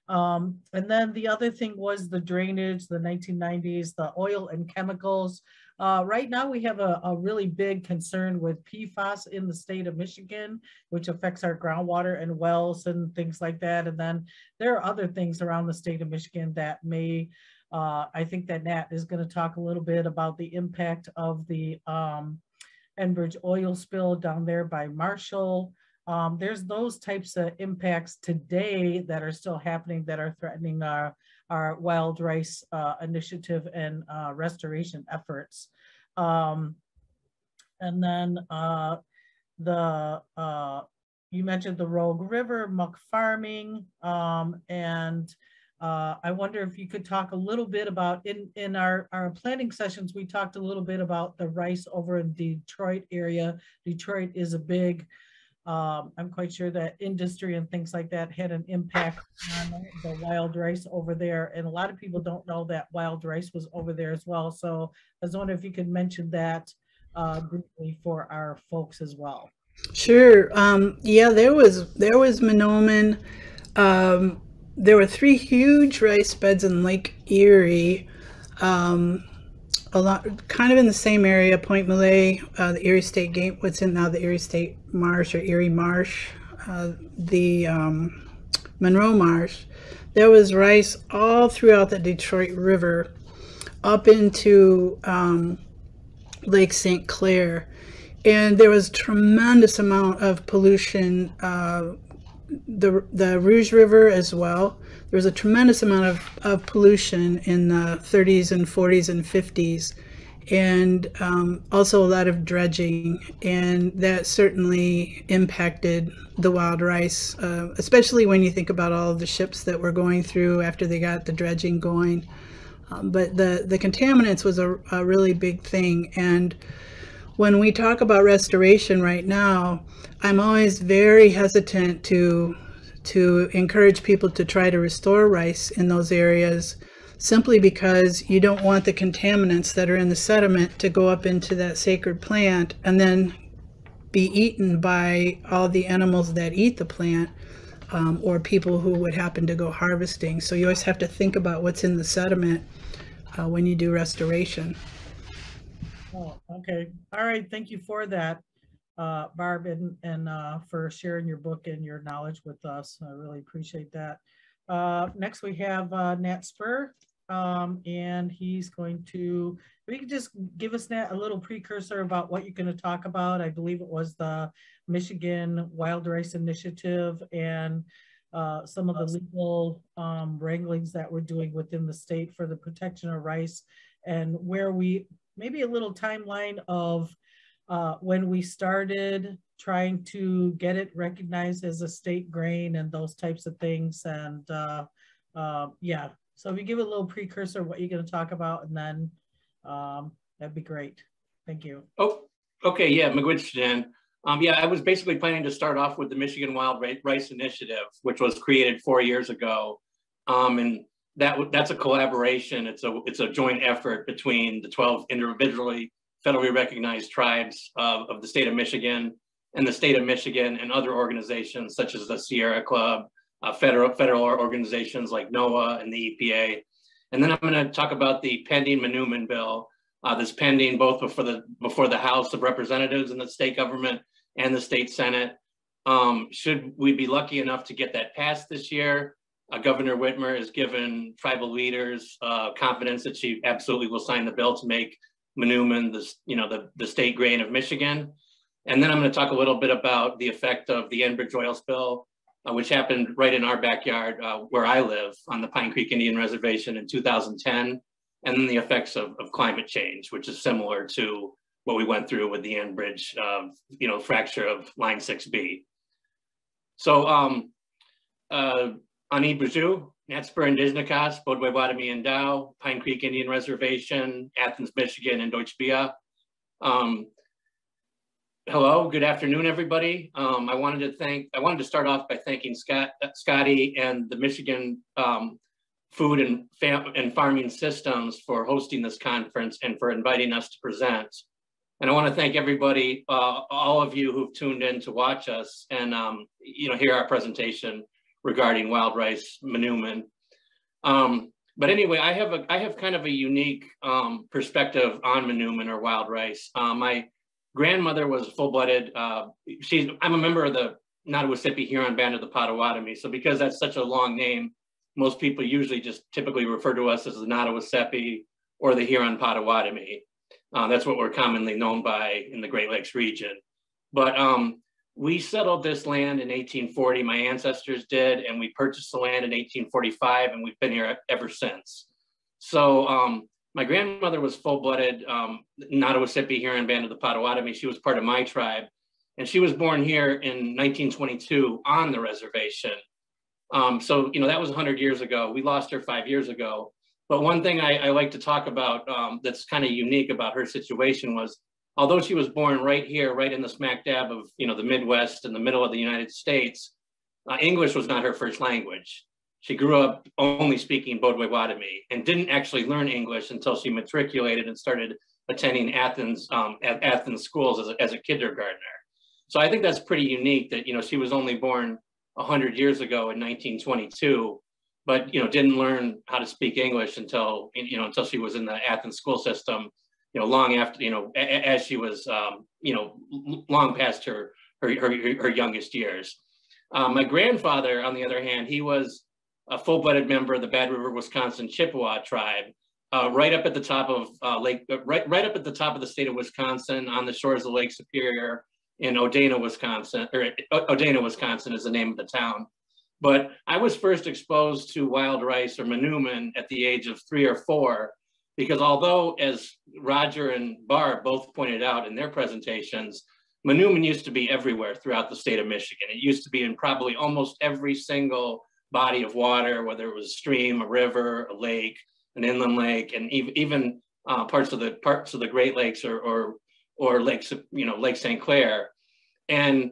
[SPEAKER 1] And then the other thing was the drainage, the 1990s, the oil and chemicals. Right now we have a really big concern with PFAS in the state of Michigan, which affects our groundwater and wells and things like that. And then there are other things around the state of Michigan that may, I think that Nat is going to talk a little bit about the impact of the Enbridge oil spill down there by Marshall. There's those types of impacts today that are still happening, that are threatening our wild rice initiative and restoration efforts. And then you mentioned the Rogue River, muck farming, and I wonder if you could talk a little bit about, in our planning sessions, we talked a little bit about the rice over in Detroit area. Detroit is a big, I'm quite sure that industry and things like that had an impact on the wild rice over there. And a lot of people don't know that wild rice was over there as well. So I was wondering if you could mention that briefly for our folks as well.
[SPEAKER 2] Sure. Yeah, there was Manomen. There were 3 huge rice beds in Lake Erie. A lot, kind of in the same area, Point Malay, the Erie State Game, what's in now the Erie State Marsh, or Erie Marsh, the Monroe Marsh. There was rice all throughout the Detroit River, up into Lake St. Clair, and there was tremendous amount of pollution. The Rouge River as well. There was a tremendous amount of pollution in the 30s and 40s and 50s, and also a lot of dredging, and that certainly impacted the wild rice, especially when you think about all of the ships that were going through after they got the dredging going. But the contaminants was a really big thing, and when we talk about restoration right now, I'm always very hesitant to encourage people to try to restore rice in those areas, simply because you don't want the contaminants that are in the sediment to go up into that sacred plant and then be eaten by all the animals that eat the plant, or people who would happen to go harvesting. So you always have to think about what's in the sediment when you do restoration.
[SPEAKER 1] Oh, okay. All right. Thank you for that, Barb, and for sharing your book and your knowledge with us. I really appreciate that. Next, we have Nat Spurr, and he's going to, if you could just give us, Nat, a little precursor about what you're going to talk about. I believe it was the Michigan Wild Rice Initiative and some of the legal wranglings that we're doing within the state for the protection of rice, and where we, maybe a little timeline of when we started trying to get it recognized as a state grain and those types of things, and Yeah, so if you give a little precursor of what you're going to talk about, and then that'd be great. Thank you.
[SPEAKER 4] Oh, okay, yeah, Jan. Yeah, I was basically planning to start off with the Michigan Wild Rice Initiative, which was created 4 years ago, and that's a collaboration. It's a joint effort between the 12 individually federally recognized tribes of the state of Michigan and the state of Michigan and other organizations such as the Sierra Club, federal organizations like NOAA and the EPA. And then I'm going to talk about the pending Newman Bill that's pending both before the House of Representatives and the state government and the state Senate. Should we be lucky enough to get that passed this year, Governor Whitmer has given tribal leaders confidence that she absolutely will sign the bill to make Manomen the state grain of Michigan. And then I'm going to talk a little bit about the effect of the Enbridge oil spill, which happened right in our backyard where I live on the Pine Creek Indian Reservation in 2010, and then the effects of climate change, which is similar to what we went through with the Enbridge, fracture of Line 6B. So, Ani Baju, Spurr Indigenous, Bodway Wadami and Dow, Pine Creek Indian Reservation, Athens, Michigan, and Deutsche Bia. Hello, good afternoon, everybody. I wanted to start off by thanking Scotty and the Michigan Food and Farming Systems for hosting this conference and for inviting us to present. And I want to thank everybody, all of you who've tuned in to watch us and hear our presentation regarding wild rice Manoomin. But anyway, I have kind of a unique perspective on Manoomin or wild rice. My grandmother was full-blooded. I'm a member of the Nottawassippi Huron Band of the Potawatomi. So because that's such a long name, most people usually just typically refer to us as the Nottawassippi or the Huron Potawatomi. That's what we're commonly known by in the Great Lakes region. But we settled this land in 1840, my ancestors did, and we purchased the land in 1845, and we've been here ever since. So my grandmother was full-blooded Nottawassippi Huron Band of the Potawatomi. She was part of my tribe, and she was born here in 1922 on the reservation. So, that was 100 years ago. We lost her 5 years ago. But one thing I like to talk about that's kind of unique about her situation was, although she was born right here, right in the smack dab of, the Midwest in the middle of the United States, English was not her first language. She grew up only speaking Bodway Wadami and didn't actually learn English until she matriculated and started attending Athens schools as a kindergartner. So I think that's pretty unique that, she was only born 100 years ago in 1922, but, didn't learn how to speak English until she was in the Athens school system, long after, as she was, long past her youngest years. My grandfather, on the other hand, he was a full-blooded member of the Bad River, Wisconsin Chippewa tribe, right up at the top of right up at the top of the state of Wisconsin, on the shores of Lake Superior in Odena, Wisconsin, or Odena, Wisconsin is the name of the town. But I was first exposed to wild rice or Manoomin at the age of 3 or 4, because although, as Roger and Barb both pointed out in their presentations, Manoomin used to be everywhere throughout the state of Michigan. It used to be in probably almost every single body of water, whether it was a stream, a river, a lake, an inland lake, and even parts of the Great Lakes or Lake Lake St. Clair. And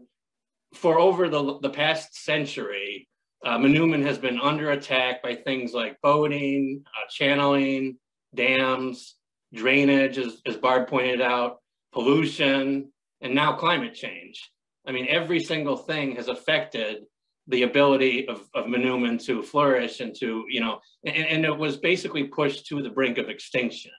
[SPEAKER 4] for over the past century, Manoomin has been under attack by things like boating, channeling, dams, drainage, as Barb pointed out, pollution, and now climate change. I mean, every single thing has affected the ability of Manoomin to flourish and to, and it was basically pushed to the brink of extinction.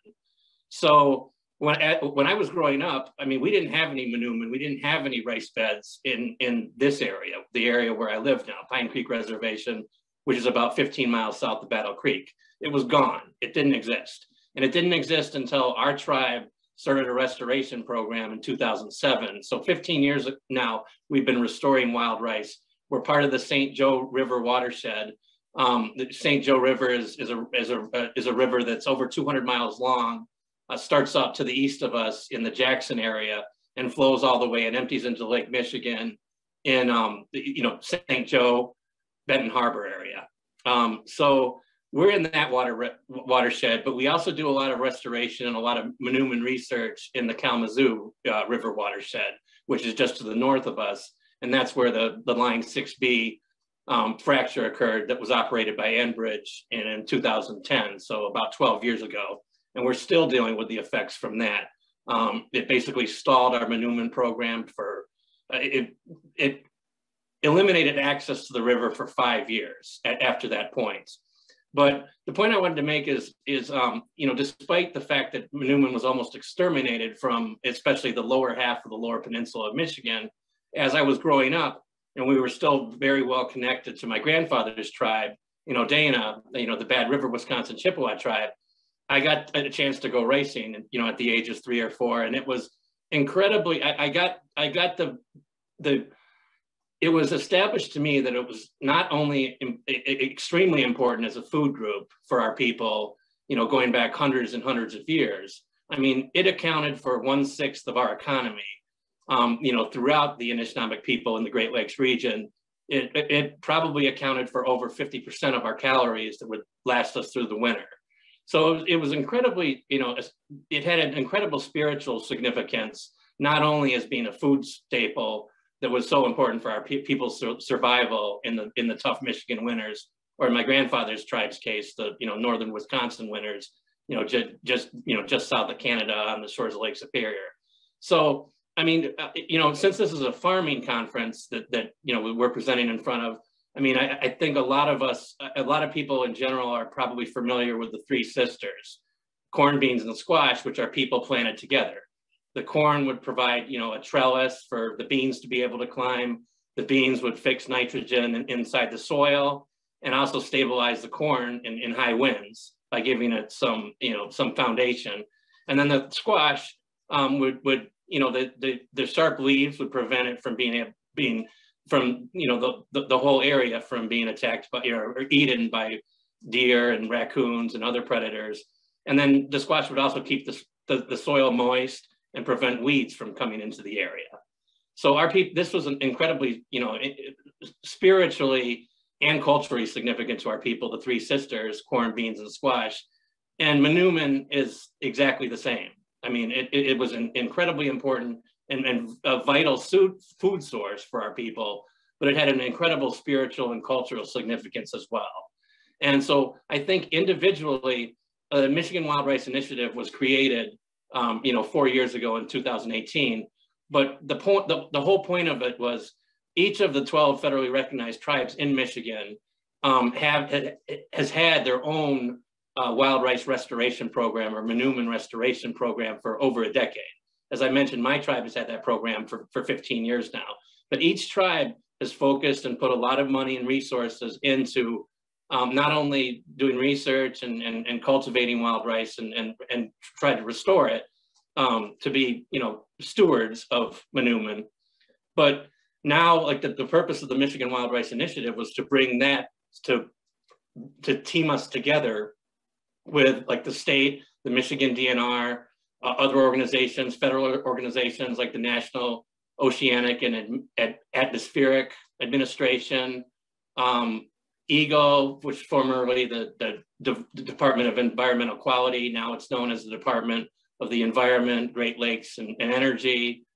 [SPEAKER 4] So when I was growing up, I mean, we didn't have any Manoomin, we didn't have any rice beds in this area, the area where I live now, Pine Creek Reservation, which is about 15 miles south of Battle Creek. It was gone, it didn't exist. And it didn't exist until our tribe started a restoration program in 2007. So 15 years now, we've been restoring wild rice. We're part of the St. Joe River Watershed. The St. Joe River is a river that's over 200 miles long, starts up to the east of us in the Jackson area and flows all the way and empties into Lake Michigan in St. Joe, Benton Harbor area. So we're in that watershed, but we also do a lot of restoration and a lot of Manoomin research in the Kalamazoo River watershed, which is just to the north of us. And that's where the line 6B fracture occurred that was operated by Enbridge in 2010, so about 12 years ago. And we're still dealing with the effects from that. It basically stalled our Manoomin program for, it eliminated access to the river for 5 years after that point. But the point I wanted to make is you know, despite the fact that Newman was almost exterminated from, especially the lower half of the lower peninsula of Michigan, as I was growing up, and we were still very well connected to my grandfather's tribe, you know, Dana, you know, the Bad River, Wisconsin Chippewa tribe, I got a chance to go racing, you know, at the age of 3 or 4, and it was incredibly, I got it was established to me that it was not only extremely important as a food group for our people, you know, going back hundreds and hundreds of years. I mean, it accounted for 1/6 of our economy, you know, throughout the Anishinaabek people in the Great Lakes region. It probably accounted for over 50% of our calories that would last us through the winter. So it was incredibly, you know, it had an incredible spiritual significance, not only as being a food staple that was so important for our people's survival in the tough Michigan winters, or in my grandfather's tribe's case, the, you know, northern Wisconsin winters, you know, just south of Canada on the shores of Lake Superior. So, I mean, you know, since this is a farming conference that you know, we're presenting in front of, I mean, I think a lot of people in general are probably familiar with the three sisters, corn, beans, and squash, which are people planted together. The corn would provide, you know, a trellis for the beans to be able to climb. The beans would fix nitrogen inside the soil and also stabilize the corn in high winds by giving it some, you know, some foundation. And then the squash would, you know, the sharp leaves would prevent it from being from, you know, the whole area from being attacked by, you know, or eaten by deer and raccoons and other predators. And then the squash would also keep the soil moist and prevent weeds from coming into the area. So our people, this was an incredibly, you know, spiritually and culturally significant to our people, the three sisters, corn, beans, and squash. And Manoomin is exactly the same. I mean, it was an incredibly important and a vital food source for our people, but it had an incredible spiritual and cultural significance as well. And so I think individually, the Michigan Wild Rice Initiative was created, you know, 4 years ago in 2018. But the whole point of it was each of the 12 federally recognized tribes in Michigan has had their own wild rice restoration program or Manoomin restoration program for over a decade. As I mentioned, my tribe has had that program for 15 years now. But each tribe has focused and put a lot of money and resources into not only doing research and cultivating wild rice and try to restore it to be, you know, stewards of Manoomin, but now, like the purpose of the Michigan Wild Rice Initiative was to bring that to team us together with like the state, the Michigan DNR, other organizations, federal organizations like the National Oceanic and Atmospheric Administration, EGLE, which formerly the Department of Environmental Quality, now it's known as the Department of the Environment, Great Lakes and Energy,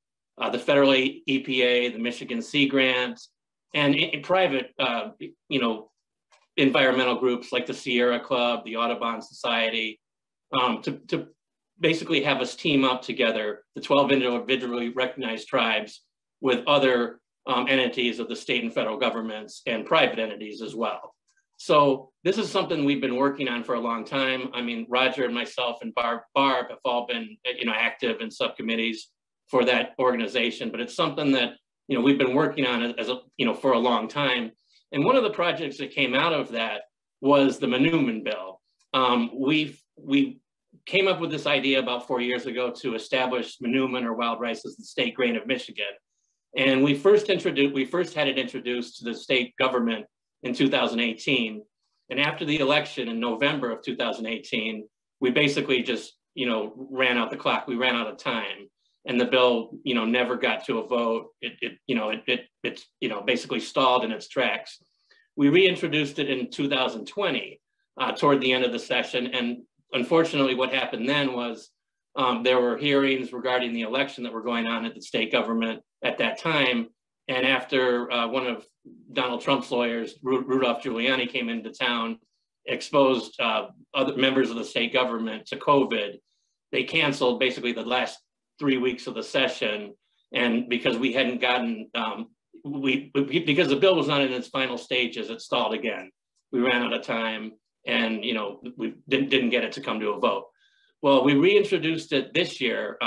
[SPEAKER 4] the federal EPA, the Michigan Sea Grant, and private, you know, environmental groups like the Sierra Club, the Audubon Society, to basically have us team up together, the 12 individually recognized tribes, with other entities of the state and federal governments and private entities as well. So this is something we've been working on for a long time. I mean, Roger and myself and Barb have all been, you know, active in subcommittees for that organization, but it's something that, you know, we've been working on as a, you know, for a long time. And one of the projects that came out of that was the Newman Bill. We came up with this idea about 4 years ago to establish Manoomin or wild rice as the state grain of Michigan. And we first had it introduced to the state government in 2018. And after the election in November of 2018, we basically just, you know, ran out the clock. We ran out of time. And the bill, you know, never got to a vote. It's, you know, basically stalled in its tracks. We reintroduced it in 2020 toward the end of the session. And unfortunately, what happened then was there were hearings regarding the election that were going on at the state government at that time. And after one of Donald Trump's lawyers, Rudolph Giuliani, came into town, exposed other members of the state government to COVID, they canceled basically the last 3 weeks of the session. And because we hadn't gotten, because the bill was not in its final stages, it stalled again. We ran out of time, and we didn't get it to come to a vote. Well, we reintroduced it this year.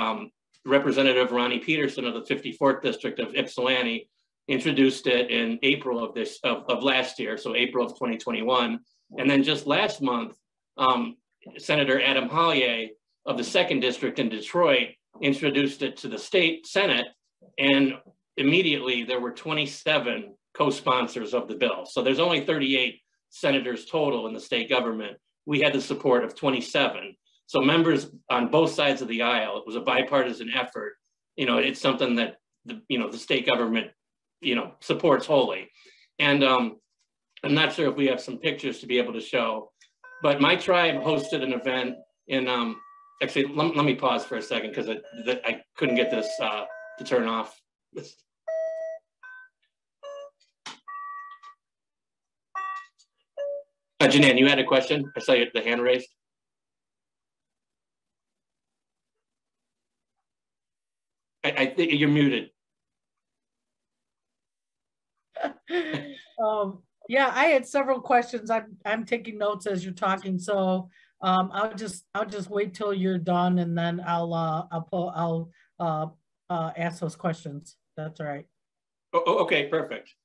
[SPEAKER 4] Representative Ronnie Peterson of the 54th District of Ypsilanti introduced it in April of last year, so April of 2021. And then just last month, Senator Adam Collia of the 2nd District in Detroit introduced it to the state Senate, and immediately there were 27 co-sponsors of the bill. So there's only 38 senators total in the state government. We had the support of 27. So members on both sides of the aisle, it was a bipartisan effort. It's something that the state government, supports wholly. And I'm not sure if we have some pictures to be able to show, but my tribe hosted an event in, actually, let me pause for a second because I couldn't get this to turn off. Jannan, you had a question? I saw the hand raised. I think you're muted.
[SPEAKER 1] Yeah, I had several questions. I'm taking notes as you're talking, so I'll just wait till you're done, and then I'll ask those questions. That's all right.
[SPEAKER 4] Okay, perfect.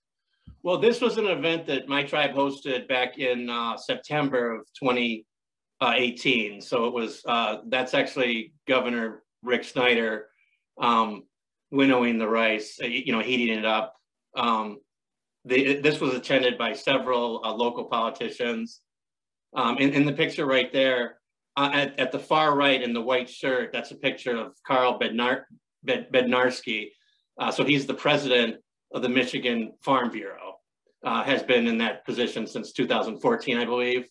[SPEAKER 4] Well, this was an event that my tribe hosted back in September of 2018. So it was that's actually Governor Rick Snyder winnowing the rice, heating it up. This was attended by several local politicians. In the picture right there, at the far right in the white shirt, that's a picture of Carl Bednarski. So he's the president of the Michigan Farm Bureau, has been in that position since 2014, I believe.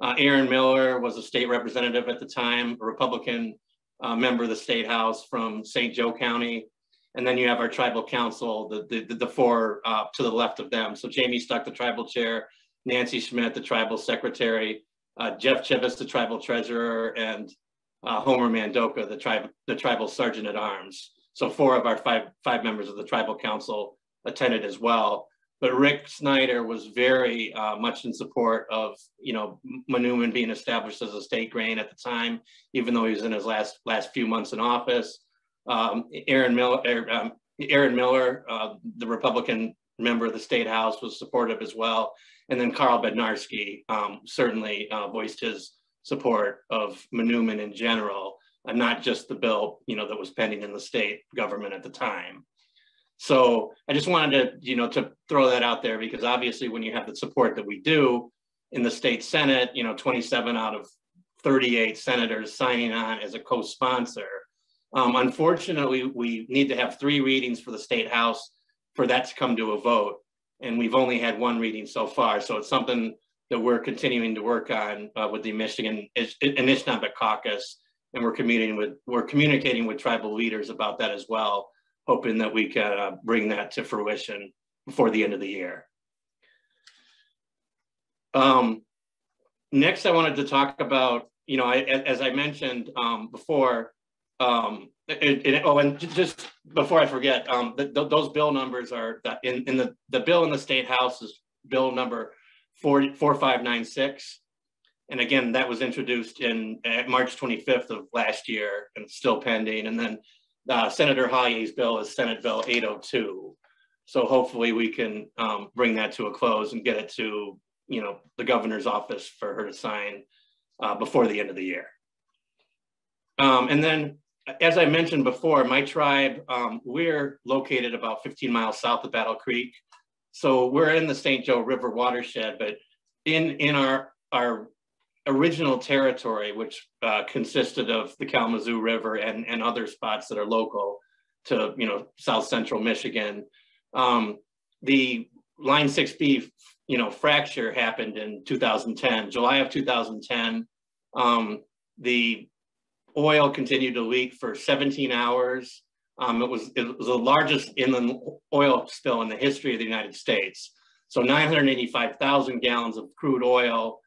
[SPEAKER 4] Aaron Miller was a state representative at the time, a Republican member of the state house from St. Joe County. And then you have our tribal council, the four to the left of them. So Jamie Stuck, the tribal chair, Nancy Schmidt, the tribal secretary, Jeff Chivas, the tribal treasurer, and Homer Mandoka, the tribal sergeant at arms. So 4 of our five members of the tribal council attended as well. But Rick Snyder was very much in support of, Manomen being established as a state grain at the time, even though he was in his last few months in office. Aaron Miller, the Republican member of the state house, was supportive as well. And then Carl Bednarski certainly voiced his support of Manoomin in general, and not just the bill, that was pending in the state government at the time. So I just wanted to, to throw that out there, because obviously when you have the support that we do in the state Senate, 27 out of 38 senators signing on as a co-sponsor. Unfortunately, we need to have 3 readings for the state house for that to come to a vote. And we've only had 1 reading so far. So it's something that we're continuing to work on with the Michigan Anishinaabek caucus. And we're communicating with tribal leaders about that as well, hoping that we can bring that to fruition before the end of the year. Next, I wanted to talk about, as I mentioned before, and just before I forget, those bill numbers are in the bill in the state house is bill number 4596. And again, that was introduced in March 25th of last year and still pending. And then Senator Collier's bill is Senate Bill 802. So hopefully we can bring that to a close and get it to, the governor's office for her to sign before the end of the year. And then, as I mentioned before, my tribe, we're located about 15 miles south of Battle Creek. So we're in the St. Joe River Watershed, but in our original territory, which consisted of the Kalamazoo River and other spots that are local to, south central Michigan, the Line 6B, fracture happened in 2010, July of 2010. The oil continued to leak for 17 hours. It was the largest inland oil spill in the history of the United States. So 985,000 gallons of crude oil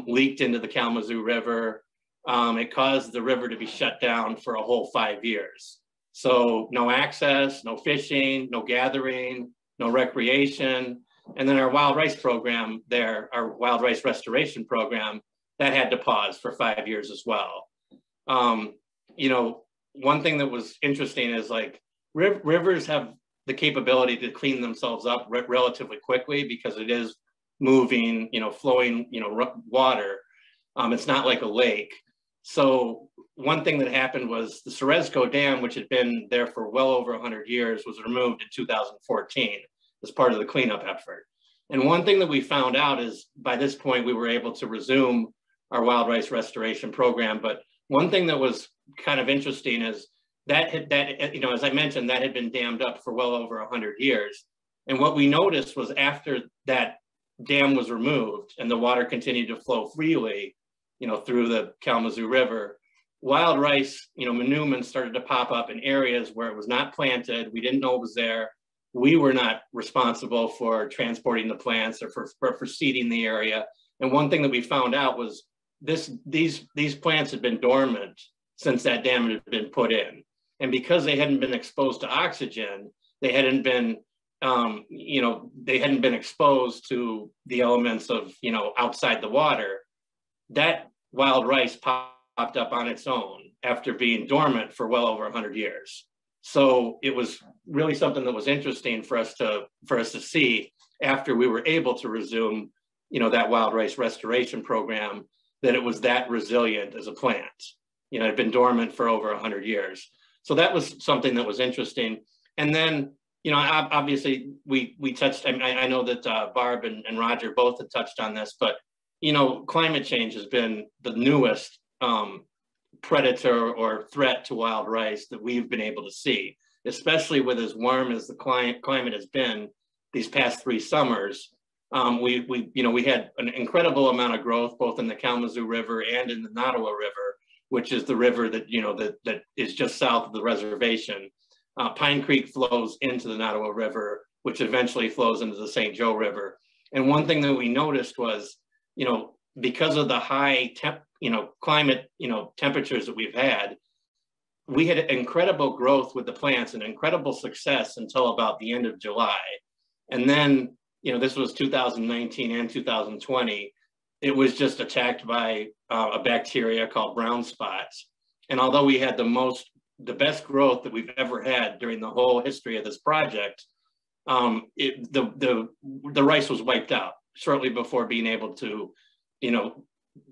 [SPEAKER 4] leaked into the Kalamazoo River. It caused the river to be shut down for a whole 5 years. So no access, no fishing, no gathering, no recreation. And then our wild rice program there, our wild rice restoration program, that had to pause for 5 years as well. One thing that was interesting is like rivers have the capability to clean themselves up relatively quickly because it is moving, flowing, water. It's not like a lake. So one thing that happened was the Ceresco Dam, which had been there for well over 100 years, was removed in 2014 as part of the cleanup effort. And one thing that we found out is by this point, we were able to resume our wild rice restoration program. But one thing that was kind of interesting is that as I mentioned, that had been dammed up for well over 100 years. And what we noticed was after that dam was removed and the water continued to flow freely, through the Kalamazoo River, wild rice, Manomen started to pop up in areas where it was not planted. We didn't know it was there. We were not responsible for transporting the plants or for seeding the area. And one thing that we found out was these plants had been dormant since that dam had been put in. And because they hadn't been exposed to oxygen, they hadn't been exposed to the elements of, outside the water. That wild rice popped up on its own after being dormant for well over 100 years. So it was really something that was interesting for us to see after we were able to resume, that wild rice restoration program, that it was that resilient as a plant. It had been dormant for over 100 years. So that was something that was interesting. And then, obviously we touched, I know that Barb and Roger both had touched on this, but, climate change has been the newest predator or threat to wild rice that we've been able to see, especially with as warm as the climate has been these past 3 summers. We had an incredible amount of growth both in the Kalamazoo River and in the Nottawa River, which is the river that that is just south of the reservation. Pine Creek flows into the Nottawa River, which eventually flows into the St. Joe River. And one thing that we noticed was, because of the high climate, temperatures that we've had, we had incredible growth with the plants and incredible success until about the end of July. And then, this was 2019 and 2020. It was just attacked by a bacteria called brown spots. And although we had the best growth that we've ever had during the whole history of this project, the rice was wiped out shortly before being able to,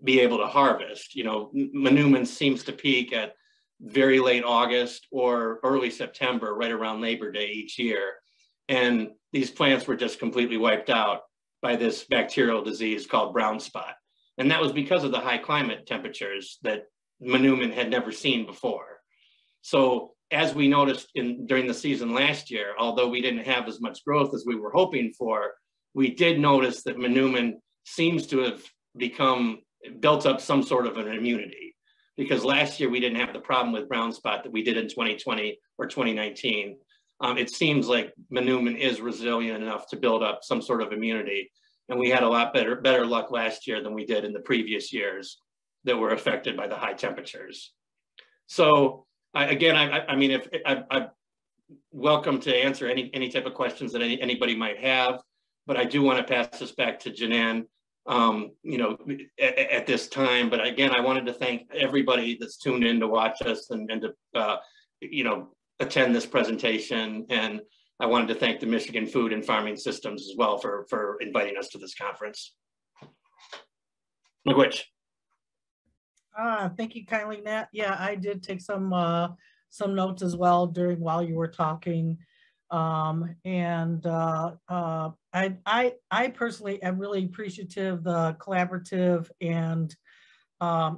[SPEAKER 4] harvest. Manoomin seems to peak at very late August or early September, right around Labor Day each year. And these plants were just completely wiped out by this bacterial disease called brown spot. And that was because of the high climate temperatures that Manoomin had never seen before. So as we noticed during the season last year, although we didn't have as much growth as we were hoping for, we did notice that Manoomin seems to have built up some sort of an immunity, because last year we didn't have the problem with brown spot that we did in 2020 or 2019. It seems like Manoomin is resilient enough to build up some sort of immunity. And we had a lot better luck last year than we did in the previous years that were affected by the high temperatures. So I'm welcome to answer any type of questions that anybody might have, but I do want to pass this back to Jannan, at this time. But again, I wanted to thank everybody that's tuned in to watch us and to, attend this presentation. And I wanted to thank the Michigan Food and Farming Systems as well for inviting us to this conference. McGwitch.
[SPEAKER 1] Thank you kindly, Nat. Yeah, I did take some notes as well while you were talking. I personally am really appreciative of the collaborative and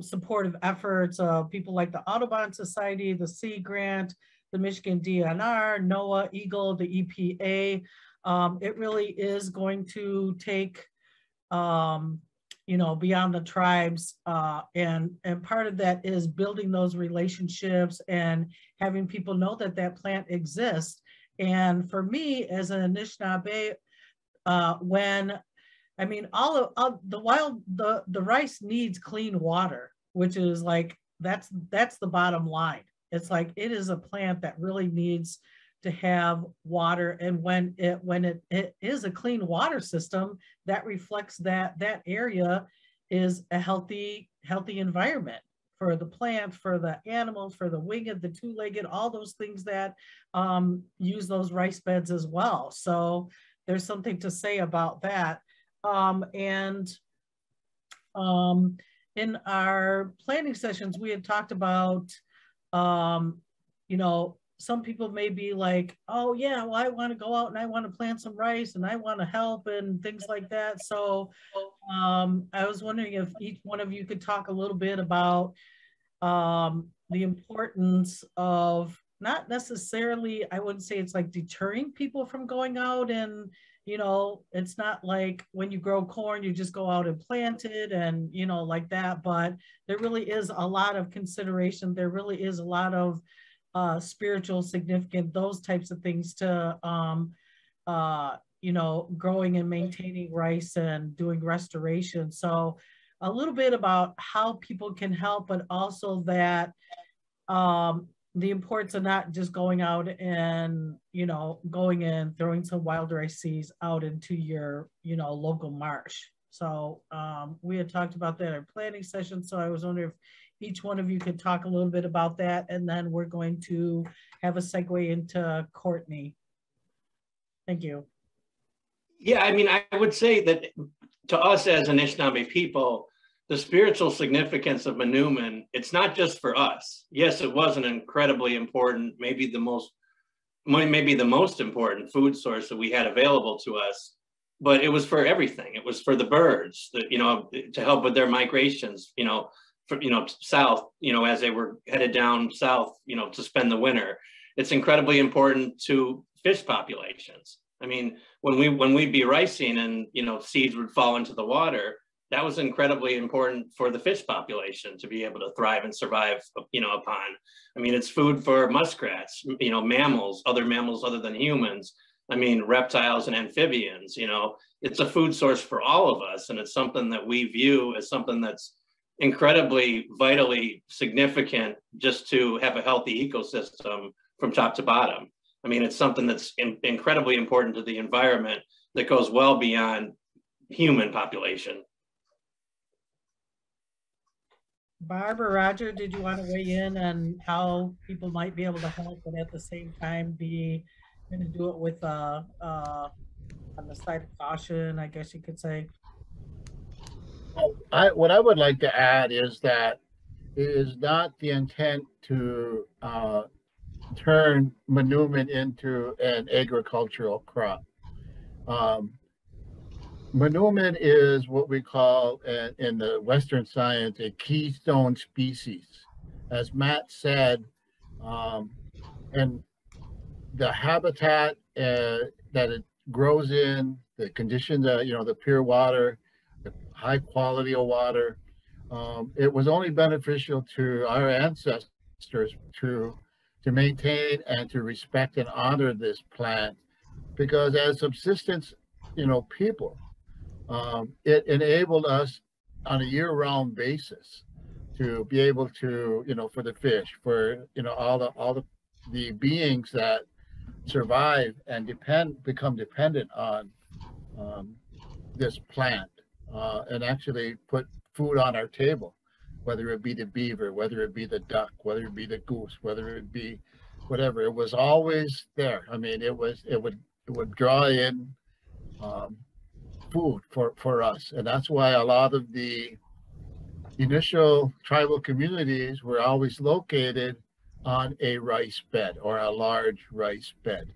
[SPEAKER 1] supportive efforts of people like the Audubon Society, the Sea Grant, the Michigan DNR, NOAA, EGLE, the EPA, it really is going to take, you know, beyond the tribes, and part of that is building those relationships and having people know that that plant exists. And for me, as an Anishinaabe, when I mean, all of the rice needs clean water, which is like that's the bottom line. It's like it is a plant that really needs to have water, and when it is a clean water system, that reflects that that area is a healthy environment for the plant, for the animals, for the winged, the two-legged, all those things that use those rice beds as well. So there's something to say about that. In our planning sessions, we had talked about, you know, some people may be like, oh yeah, well, I want to go out and I want to plant some rice and I want to help and things like that. So I was wondering if each one of you could talk a little bit about the importance of not necessarily, I wouldn't say it's like deterring people from going out, and, you know, it's not like when you grow corn, you just go out and plant it and, you know, like that, but there really is a lot of consideration. There really is a lot of spiritual significance, those types of things to, you know, growing and maintaining rice and doing restoration. So a little bit about how people can help, but also that the importance of not just going out and, you know, going and throwing some wild rice seeds out into your, you know, local marsh. So we had talked about that in our planning session. So I was wondering if each one of you could talk a little bit about that, and then we're going to have a segue into Courtney. Thank you.
[SPEAKER 4] Yeah, I mean, I would say that to us as Anishinaabe people, the spiritual significance of Manomen, it's not just for us. Yes, it was an incredibly important, maybe the most important food source that we had available to us, but it was for everything. It was for the birds, that, you know, to help with their migrations, you know, south, you know, as they were headed down south, you know, to spend the winter. It's incredibly important to fish populations. I mean, when we'd be ricing and, you know, seeds would fall into the water, that was incredibly important for the fish population to be able to thrive and survive, you know, upon. I mean, it's food for muskrats, you know, mammals, other mammals other than humans. I mean, reptiles and amphibians, you know, it's a food source for all of us. And it's something that we view as something that's incredibly vitally significant just to have a healthy ecosystem from top to bottom. I mean, it's something that's incredibly important to the environment that goes well beyond human population.
[SPEAKER 1] Barb or Roger, did you want to weigh in on how people might be able to help, but at the same time be going to do it with on the side of caution, I guess you could say?
[SPEAKER 3] What I would like to add is that it is not the intent to turn Manoomin into an agricultural crop. Manoomin is what we call in the Western science a keystone species. As Matt said, and the habitat that it grows in, the conditions, you know, the pure water, the high quality of water, it was only beneficial to our ancestors to maintain and to respect and honor this plant, because as subsistence, you know, people, it enabled us on a year-round basis to be able to, you know, for the fish, for, you know, all the beings that survive and become dependent on this plant, and actually put food on our table, whether it be the beaver, whether it be the duck, whether it be the goose, whether it be whatever. It was always there. I mean, it would draw in food for us, and that's why a lot of the initial tribal communities were always located on a rice bed or a large rice bed.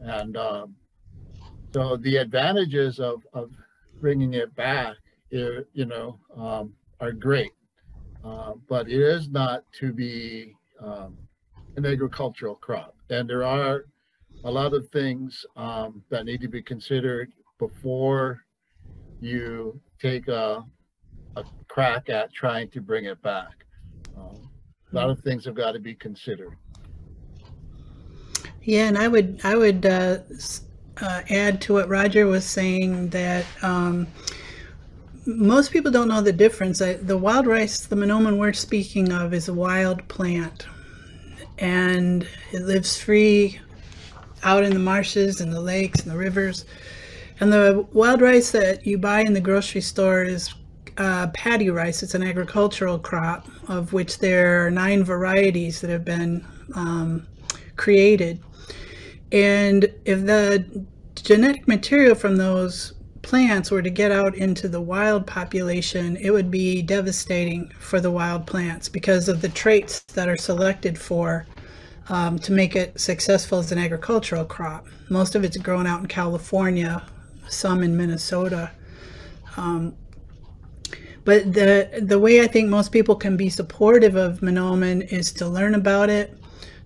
[SPEAKER 3] And so the advantages of bringing it back, you know, are great, but it is not to be an agricultural crop. And there are a lot of things that need to be considered before you take a crack at trying to bring it back. A lot of things have got to be considered.
[SPEAKER 2] Yeah, and I would add to what Roger was saying that most people don't know the difference. The wild rice, the Manomen we're speaking of, is a wild plant, and it lives free out in the marshes and the lakes and the rivers. And the wild rice that you buy in the grocery store is paddy rice. It's an agricultural crop, of which there are 9 varieties that have been created. And if the genetic material from those plants were to get out into the wild population, it would be devastating for the wild plants because of the traits that are selected for to make it successful as an agricultural crop. Most of it's grown out in California, some in Minnesota. But the way I think most people can be supportive of Manomen is to learn about it,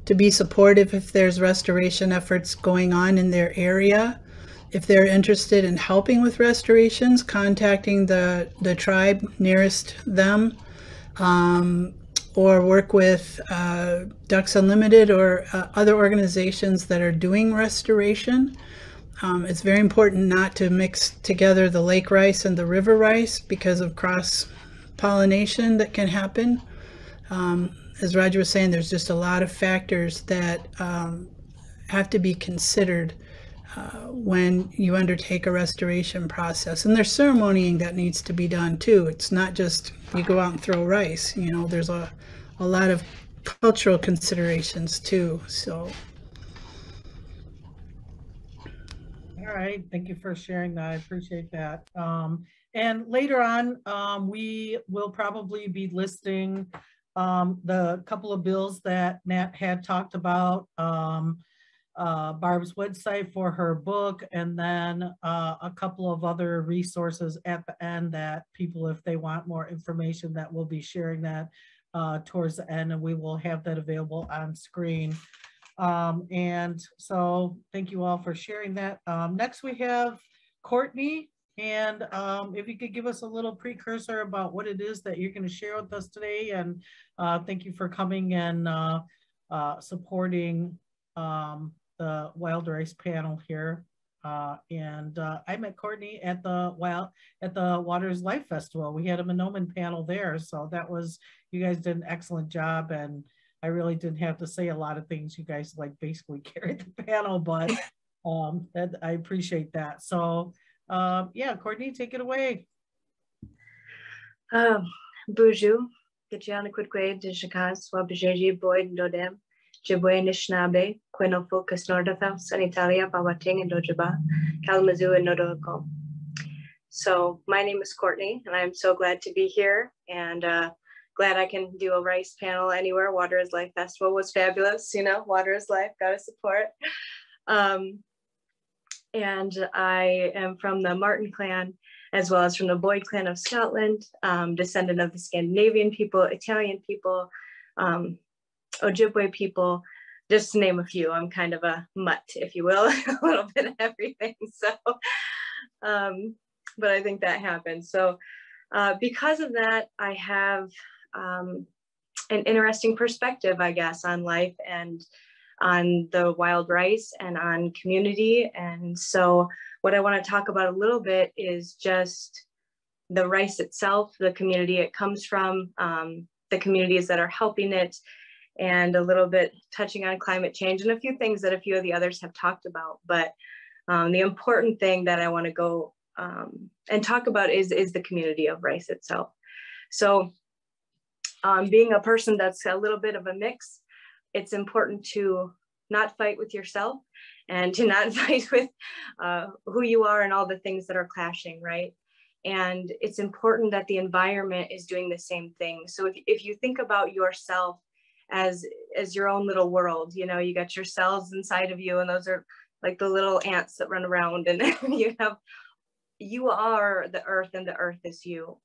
[SPEAKER 2] to be supportive if there's restoration efforts going on in their area. If they're interested in helping with restorations, contacting the tribe nearest them, or work with Ducks Unlimited or other organizations that are doing restoration. It's very important not to mix together the lake rice and the river rice because of cross-pollination that can happen. As Roger was saying, there's just a lot of factors that have to be considered when you undertake a restoration process. And there's ceremonying that needs to be done too. It's not just you go out and throw rice. You know, there's a lot of cultural considerations too. So.
[SPEAKER 1] All right, thank you for sharing that. I appreciate that. And later on, we will probably be listing the couple of bills that Nat had talked about, Barb's website for her book, and then a couple of other resources at the end that people, if they want more information, that we'll be sharing that towards the end, and we will have that available on screen. And so thank you all for sharing that. Next we have Courtney, and if you could give us a little precursor about what it is that you're going to share with us today, and thank you for coming and supporting the Wild Rice panel here. I met Courtney at the Waters Life Festival. We had a Manomen panel there, so that was, you guys did an excellent job, and I really didn't have to say a lot of things. You guys like basically carried the panel, but I appreciate that. So yeah, Courtney, take it away.
[SPEAKER 5] Bonjour, Gitianaquidque de Chacas, Wabajeji, Boyd, Dodem, Jibwe Anishinaabek, Quinofo, Casnordatha, Sanitalia, Bawating, and Dojaba, Kalamazoo, and Nodohako. So my name is Courtney, and I'm so glad to be here, and glad I can do a rice panel anywhere. Water is Life Festival was fabulous. You know, water is life, gotta support. And I am from the Martin clan, as well as from the Boyd clan of Scotland, descendant of the Scandinavian people, Italian people, Ojibwe people, just to name a few. I'm kind of a mutt, if you will, a little bit of everything. So, but I think that happens. So because of that, I have an interesting perspective, I guess, on life and on the wild rice and on community. And so what I want to talk about a little bit is just the rice itself, the community it comes from, the communities that are helping it, and a little bit touching on climate change and a few things that a few of the others have talked about. But the important thing that I want to go and talk about is the community of rice itself. So being a person that's a little bit of a mix, it's important to not fight with yourself and to not fight with who you are and all the things that are clashing, right? And it's important that the environment is doing the same thing. So if you think about yourself as your own little world, you know, you got your cells inside of you, and those are like the little ants that run around, and you are the earth and the earth is you.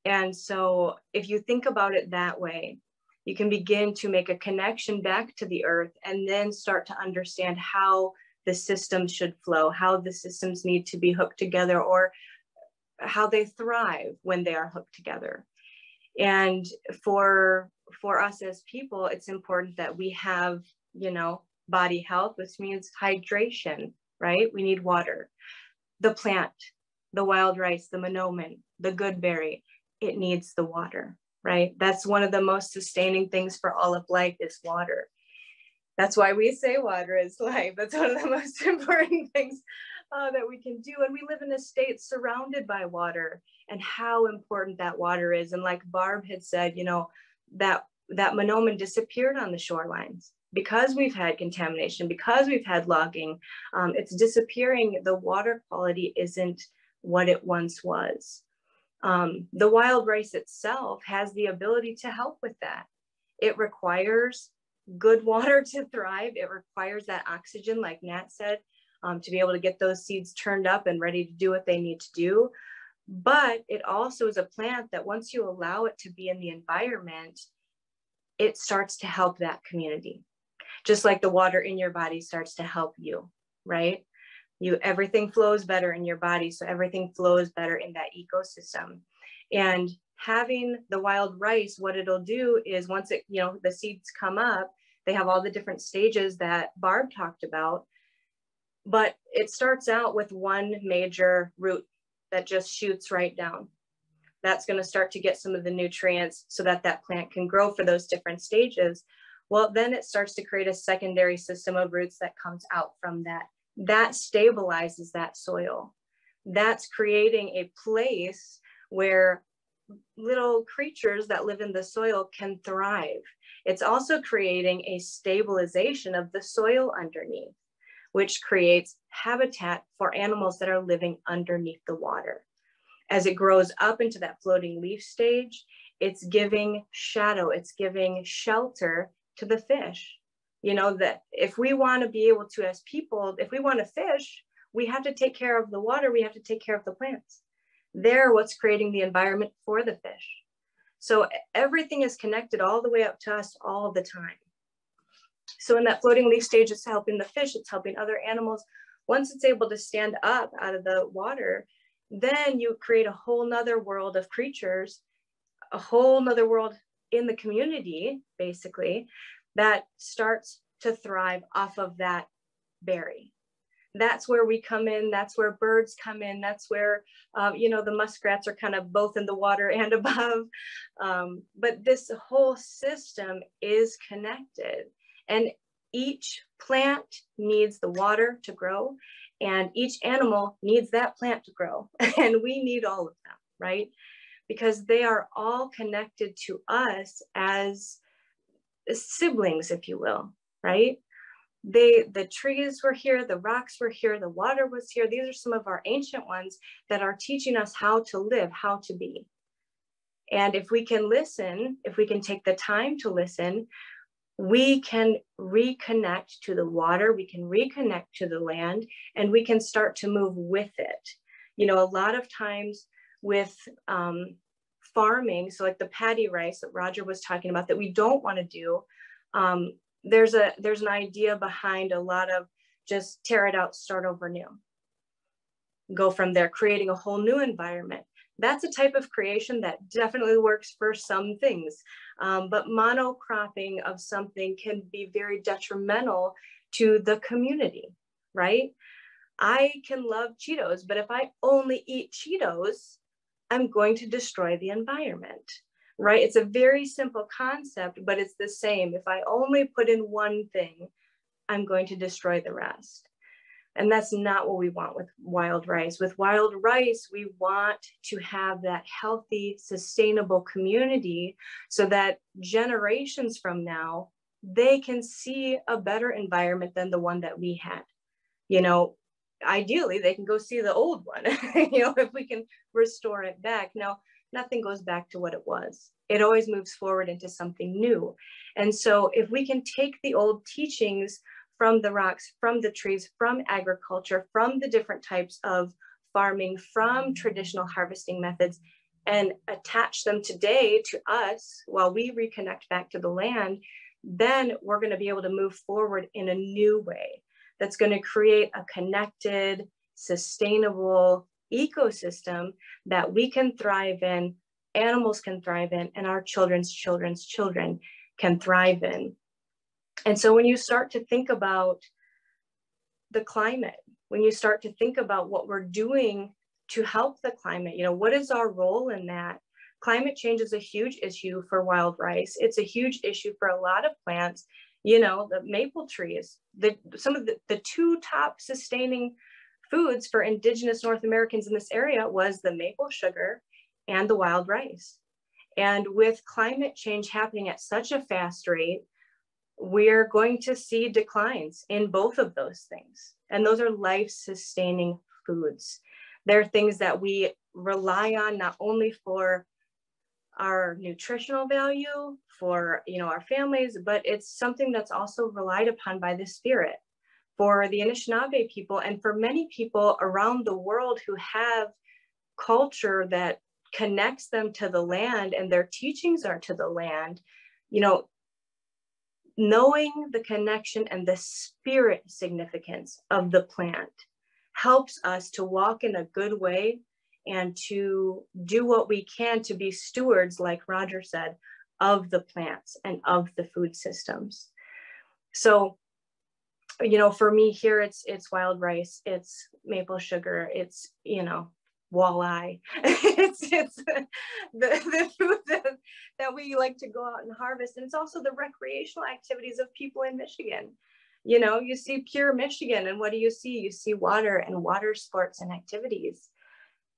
[SPEAKER 5] And so if you think about it that way, you can begin to make a connection back to the earth and then start to understand how the systems should flow, how the systems need to be hooked together, or how they thrive when they are hooked together. And for us as people, it's important that we have, you know, body health, which means hydration, right? We need water. The plant, the wild rice, the Manomen, the goodberry, it needs the water, right? That's one of the most sustaining things for all of life is water. That's why we say water is life. That's one of the most important things that we can do. And we live in a state surrounded by water, and how important that water is. And like Barb had said, you know, that Manomen disappeared on the shorelines because we've had contamination, because we've had logging. It's disappearing. The water quality isn't what it once was. The wild rice itself has the ability to help with that. It requires good water to thrive. It requires that oxygen, like Nat said, to be able to get those seeds turned up and ready to do what they need to do. But it also is a plant that once you allow it to be in the environment, it starts to help that community. Just like the water in your body starts to help you, right? Everything flows better in your body, so everything flows better in that ecosystem. And having the wild rice, what it'll do is once it, you know, the seeds come up, they have all the different stages that Barb talked about, but it starts out with one major root that just shoots right down. That's going to start to get some of the nutrients so that that plant can grow for those different stages. Well, then it starts to create a secondary system of roots that comes out from that. That stabilizes that soil. That's creating a place where little creatures that live in the soil can thrive. It's also creating a stabilization of the soil underneath, which creates habitat for animals that are living underneath the water. As it grows up into that floating leaf stage, it's giving shadow, it's giving shelter to the fish. You know, that if we want to be able to, as people, if we want to fish, we have to take care of the water, we have to take care of the plants. They're what's creating the environment for the fish. So everything is connected all the way up to us all the time. So in that floating leaf stage, it's helping the fish, it's helping other animals. Once it's able to stand up out of the water, then you create a whole nother world of creatures, a whole nother world in the community, basically, that starts to thrive off of that berry. That's where we come in. That's where birds come in. That's where, you know, the muskrats are kind of both in the water and above. But this whole system is connected, and each plant needs the water to grow, and each animal needs that plant to grow. And we need all of them, right? Because they are all connected to us as siblings, if you will, right? The trees were here, the rocks were here, the water was here. These are some of our ancient ones that are teaching us how to live, how to be. And if we can listen, if we can take the time to listen, we can reconnect to the water, we can reconnect to the land, and we can start to move with it. You know, a lot of times with farming, so like the paddy rice that Roger was talking about that we don't want to do, there's an idea behind a lot of just tear it out, start over new. Go from there, creating a whole new environment. That's a type of creation that definitely works for some things. But monocropping of something can be very detrimental to the community, right? I can love Cheetos, but if I only eat Cheetos, I'm going to destroy the environment, right? It's a very simple concept, but it's the same. If I only put in one thing, I'm going to destroy the rest. And that's not what we want with wild rice. With wild rice, we want to have that healthy, sustainable community so that generations from now, they can see a better environment than the one that we had. You know, ideally, they can go see the old one, you know, if we can restore it back. Now, nothing goes back to what it was. It always moves forward into something new. And so if we can take the old teachings from the rocks, from the trees, from agriculture, from the different types of farming, from traditional harvesting methods, and attach them today to us while we reconnect back to the land, then we're going to be able to move forward in a new way that's going to create a connected, sustainable ecosystem that we can thrive in, animals can thrive in, and our children's children's children can thrive in. And so when you start to think about the climate, when you start to think about what we're doing to help the climate, you know, what is our role in that? Climate change is a huge issue for wild rice. It's a huge issue for a lot of plants. You know, the maple trees, some of the two top sustaining foods for Indigenous North Americans in this area was the maple sugar and the wild rice. And with climate change happening at such a fast rate, we're going to see declines in both of those things. And those are life-sustaining foods. They're things that we rely on not only for our nutritional value, for, you know, our families, but it's something that's also relied upon by the spirit for the Anishinaabe people and for many people around the world who have culture that connects them to the land and their teachings are to the land. You know, knowing the connection and the spirit significance of the plant helps us to walk in a good way and to do what we can to be stewards, like Roger said, of the plants and of the food systems. So, you know, for me here, it's wild rice, it's maple sugar, it's, you know, walleye. it's the food that we like to go out and harvest. And it's also the recreational activities of people in Michigan. You know, you see pure Michigan, and what do you see? You see water and water sports and activities.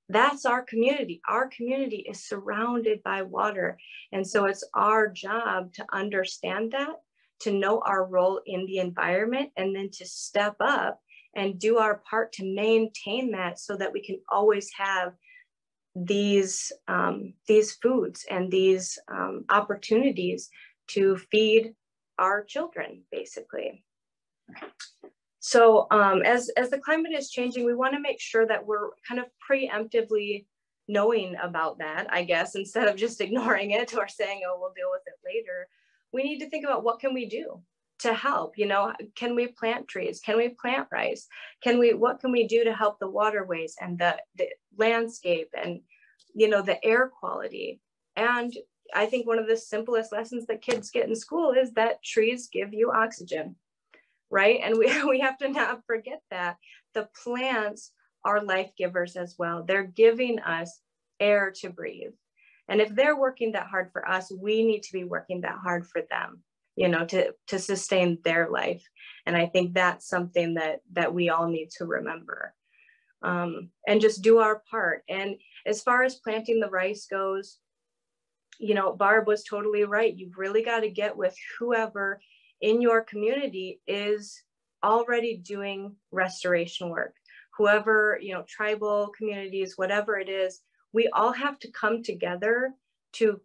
[SPEAKER 5] That's our community. Our community is surrounded by water. And so it's our job to understand that, to know our role in the environment, and then to step up and do our part to maintain that so that we can always have these foods and these opportunities to feed our children, basically. So as the climate is changing, we want to make sure that we're kind of preemptively knowing about that, I guess, instead of just ignoring it or saying, oh, we'll deal with it later. We need to think about what can we do to help. You know, can we plant trees? Can we plant rice? What can we do to help the waterways and the landscape and, you know, the air quality? And I think one of the simplest lessons that kids get in school is that trees give you oxygen, right? And we have to not forget that the plants are life givers as well. They're giving us air to breathe. And if they're working that hard for us, we need to be working that hard for them, you know, to sustain their life. And I think that's something that we all need to remember, and just do our part. And as far as planting the rice goes, you know, Barb was totally right. You've really got to get with whoever in your community is already doing restoration work, whoever, you know, tribal communities, whatever it is. We all have to come together to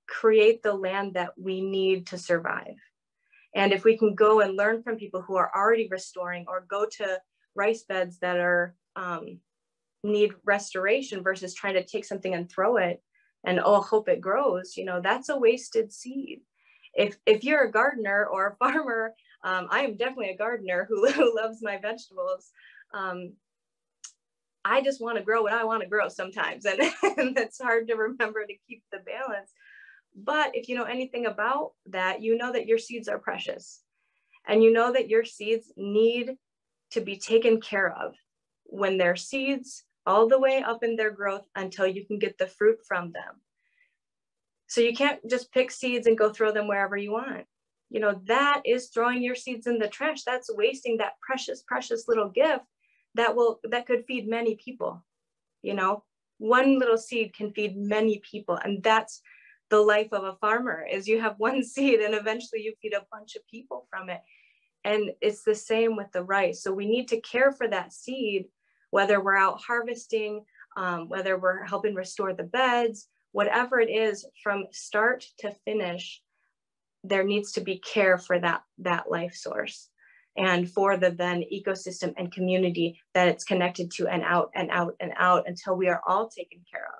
[SPEAKER 5] create the land that we need to survive. And if we can go and learn from people who are already restoring, or go to rice beds that are need restoration versus trying to take something and throw it and hope it grows, you know, that's a wasted seed. If you're a gardener or a farmer, I am definitely a gardener who loves my vegetables. I just want to grow what I want to grow sometimes. And it's hard to remember to keep the balance. But if you know anything about that, you know that your seeds are precious. And you know that your seeds need to be taken care of when they're seeds all the way up in their growth until you can get the fruit from them. So you can't just pick seeds and go throw them wherever you want. You know, that is throwing your seeds in the trash. That's wasting that precious, precious little gift that could feed many people. You know, one little seed can feed many people. And that's the life of a farmer, is you have one seed and eventually you feed a bunch of people from it. And it's the same with the rice. So we need to care for that seed, whether we're out harvesting, whether we're helping restore the beds, whatever it is, from start to finish, there needs to be care for that life source, and for the then ecosystem and community that it's connected to, and out and out and out until we are all taken care of.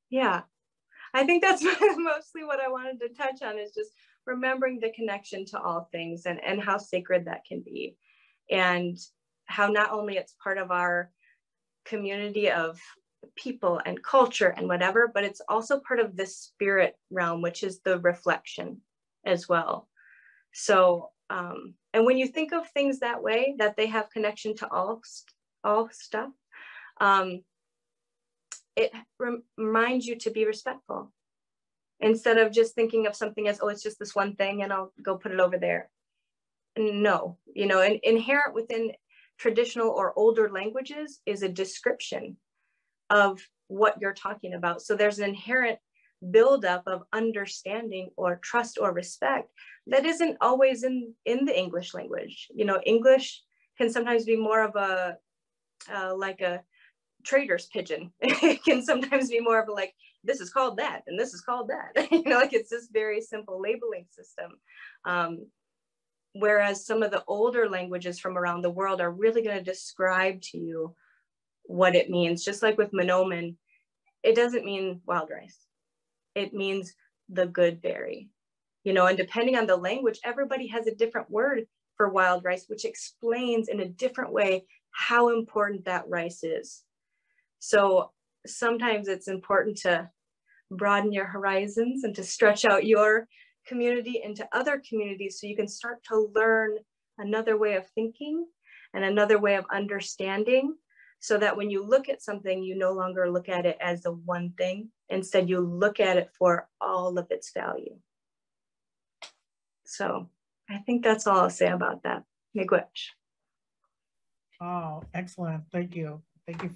[SPEAKER 5] Yeah, I think that's mostly what I wanted to touch on, is just remembering the connection to all things and how sacred that can be, and how not only it's part of our community of people and culture and whatever, but it's also part of the spirit realm, which is the reflection as well. So, and when you think of things that way, that they have connection to all stuff, it reminds you to be respectful instead of just thinking of something as, oh, it's just this one thing and I'll go put it over there. No, you know, and inherent within traditional or older languages is a description of what you're talking about. So there's an inherent buildup of understanding or trust or respect that isn't always in the English language. You know, English can sometimes be more of a like a trader's pigeon. It can sometimes be more of a like, this is called that and this is called that. You know, like it's this very simple labeling system. Whereas some of the older languages from around the world are really going to describe to you what it means. Just like with Manomen, it doesn't mean wild rice. It means the good berry, you know, and depending on the language, everybody has a different word for wild rice, which explains in a different way how important that rice is. So sometimes it's important to broaden your horizons and to stretch out your community into other communities so you can start to learn another way of thinking and another way of understanding, so that when you look at something, you no longer look at it as the one thing. Instead, you look at it for all of its value. So I think that's all I'll say about that. Miigwech.
[SPEAKER 1] Oh, excellent. Thank you. Thank you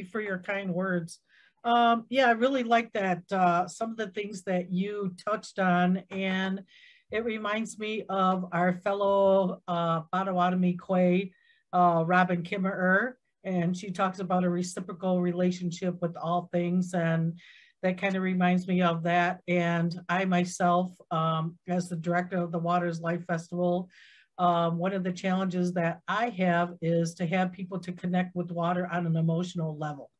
[SPEAKER 1] for your kind words. Yeah, I really like that, some of the things that you touched on, and it reminds me of our fellow Potawatomi Kwe, Robin Kimmerer, and she talks about a reciprocal relationship with all things, and that kind of reminds me of that. And I myself, as the director of the Waters Life Festival, one of the challenges that I have is to have people to connect with water on an emotional level.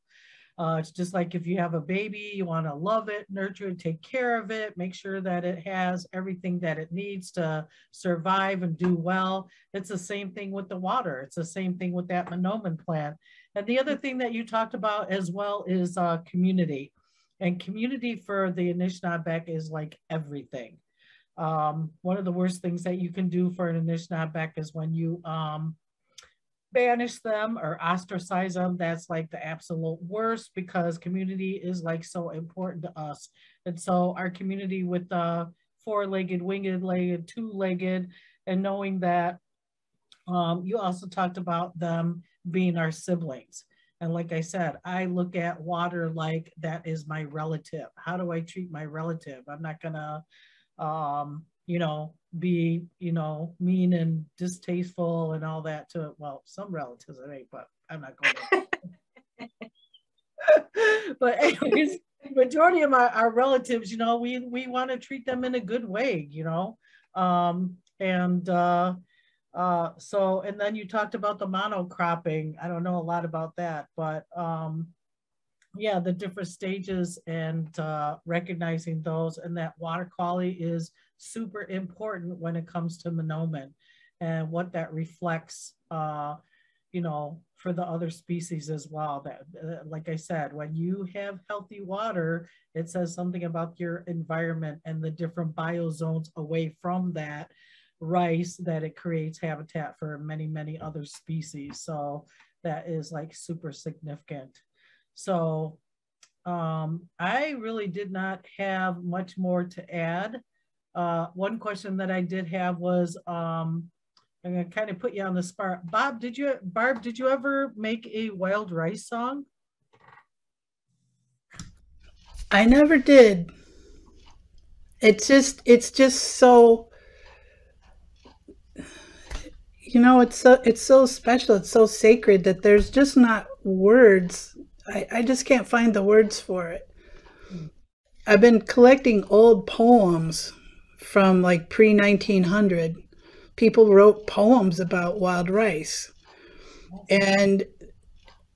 [SPEAKER 1] It's just like if you have a baby, you want to love it, nurture it, take care of it, make sure that it has everything that it needs to survive and do well. It's the same thing with the water. It's the same thing with that Manomen plant. And the other thing that you talked about as well is community. And community for the Anishinaabek is like everything. One of the worst things that you can do for an Anishinaabek is when you banish them or ostracize them. That's like the absolute worst, because community is like so important to us. And so our community with the four-legged, winged-legged, two-legged, and knowing that you also talked about them being our siblings. And like I said, I look at water like that is my relative. How do I treat my relative? I'm not gonna you know, be, you know, mean and distasteful and all that to, well, some relatives it ain't, but I'm not going to. But anyways, majority of our relatives, you know, we want to treat them in a good way, you know. So, and then you talked about the monocropping. I don't know a lot about that, but yeah, the different stages and recognizing those, and that water quality is super important when it comes to Manomen and what that reflects, you know, for the other species as well. That, like I said, when you have healthy water, it says something about your environment and the different biozones away from that rice, that it creates habitat for many, many other species. So that is like super significant. So I really did not have much more to add. One question that I did have was, I'm gonna kind of put you on the spot. Barb, did you ever make a wild rice song?
[SPEAKER 2] I never did. It's just so, you know, it's so special, it's so sacred that there's just not words. I just can't find the words for it. I've been collecting old poems from like pre-1900. People wrote poems about wild rice. And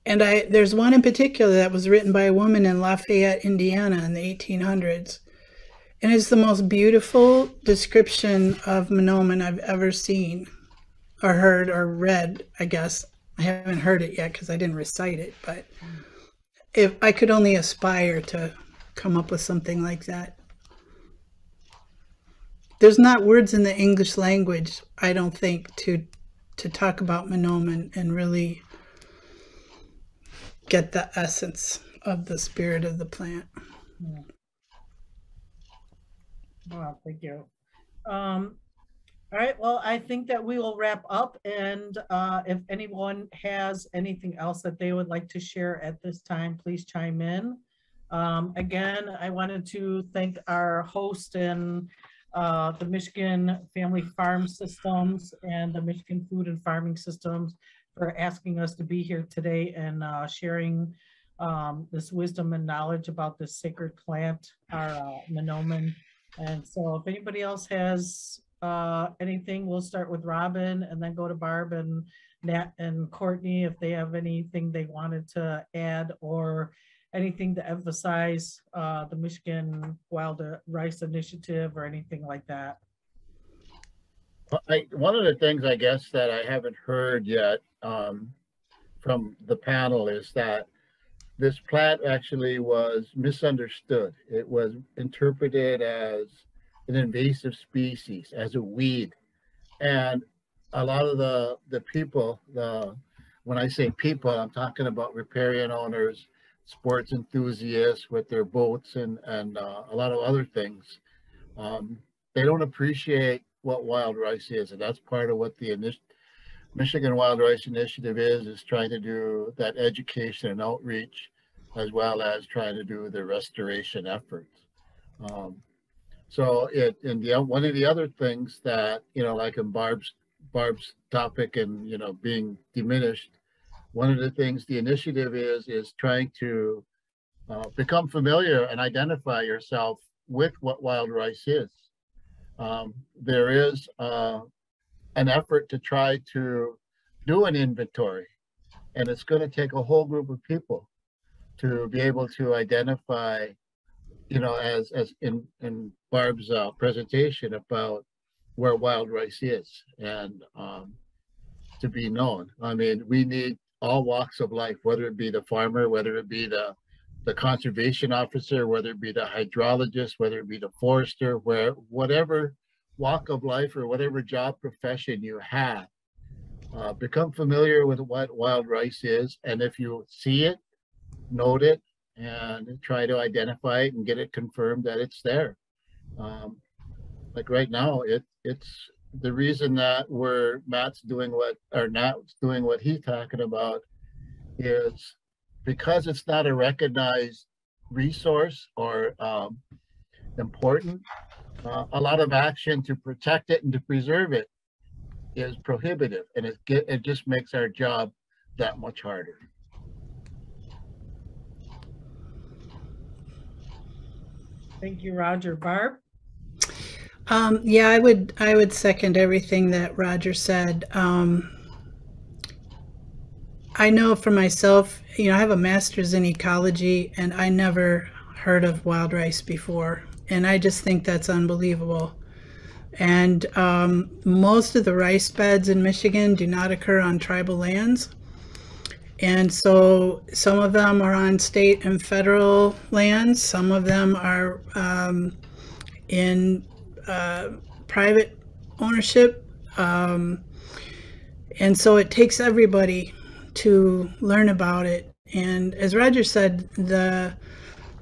[SPEAKER 2] there's one in particular that was written by a woman in Lafayette, Indiana in the 1800s. And it's the most beautiful description of Manomen I've ever seen or heard or read, I guess. I haven't heard it yet because I didn't recite it, but if I could only aspire to come up with something like that. There's not words in the English language, I don't think, to talk about Manomen and really get the essence of the spirit of the plant.
[SPEAKER 1] Yeah. Wow, thank you. All right, well, I think that we will wrap up, and if anyone has anything else that they would like to share at this time, please chime in. Again, I wanted to thank our host and the Michigan Family Farm Systems and the Michigan Food and Farming Systems for asking us to be here today and sharing this wisdom and knowledge about this sacred plant, our Manomen. And so if anybody else has anything, we'll start with Robin and then go to Barb and Nat and Courtney if they have anything they wanted to add or anything to emphasize the Michigan Wild Rice Initiative or anything like that.
[SPEAKER 3] One of the things I guess that I haven't heard yet from the panel is that this plant actually was misunderstood. It was interpreted as an invasive species, as a weed. And a lot of the people, when I say people, I'm talking about riparian owners, sports enthusiasts with their boats and a lot of other things. They don't appreciate what wild rice is. And that's part of what the Michigan Wild Rice Initiative is trying to do that education and outreach, as well as trying to do the restoration efforts. So one of the other things that, like in Barb's topic and, being diminished, one of the things the initiative is trying to become familiar and identify yourself with what wild rice is. There is an effort to try to do an inventory, and it's going to take a whole group of people to be able to identify, as in Barb's presentation about where wild rice is and to be known. I mean, we need all walks of life, whether it be the farmer, whether it be the conservation officer, whether it be the hydrologist, whether it be the forester, whatever walk of life or whatever job profession you have, become familiar with what wild rice is. And if you see it, note it, and try to identify it and get it confirmed that it's there. Like right now, it's the reason that Nat's doing what he's talking about is because it's not a recognized resource or important. A lot of action to protect it and to preserve it is prohibitive, and it just makes our job that much harder.
[SPEAKER 1] Thank you, Roger. Barb?
[SPEAKER 2] Yeah, I would second everything that Roger said. I know for myself, I have a master's in ecology, and I never heard of wild rice before, and I just think that's unbelievable. And most of the rice beds in Michigan do not occur on tribal lands. And so some of them are on state and federal lands. Some of them are in private ownership. And so it takes everybody to learn about it. And as Roger said, the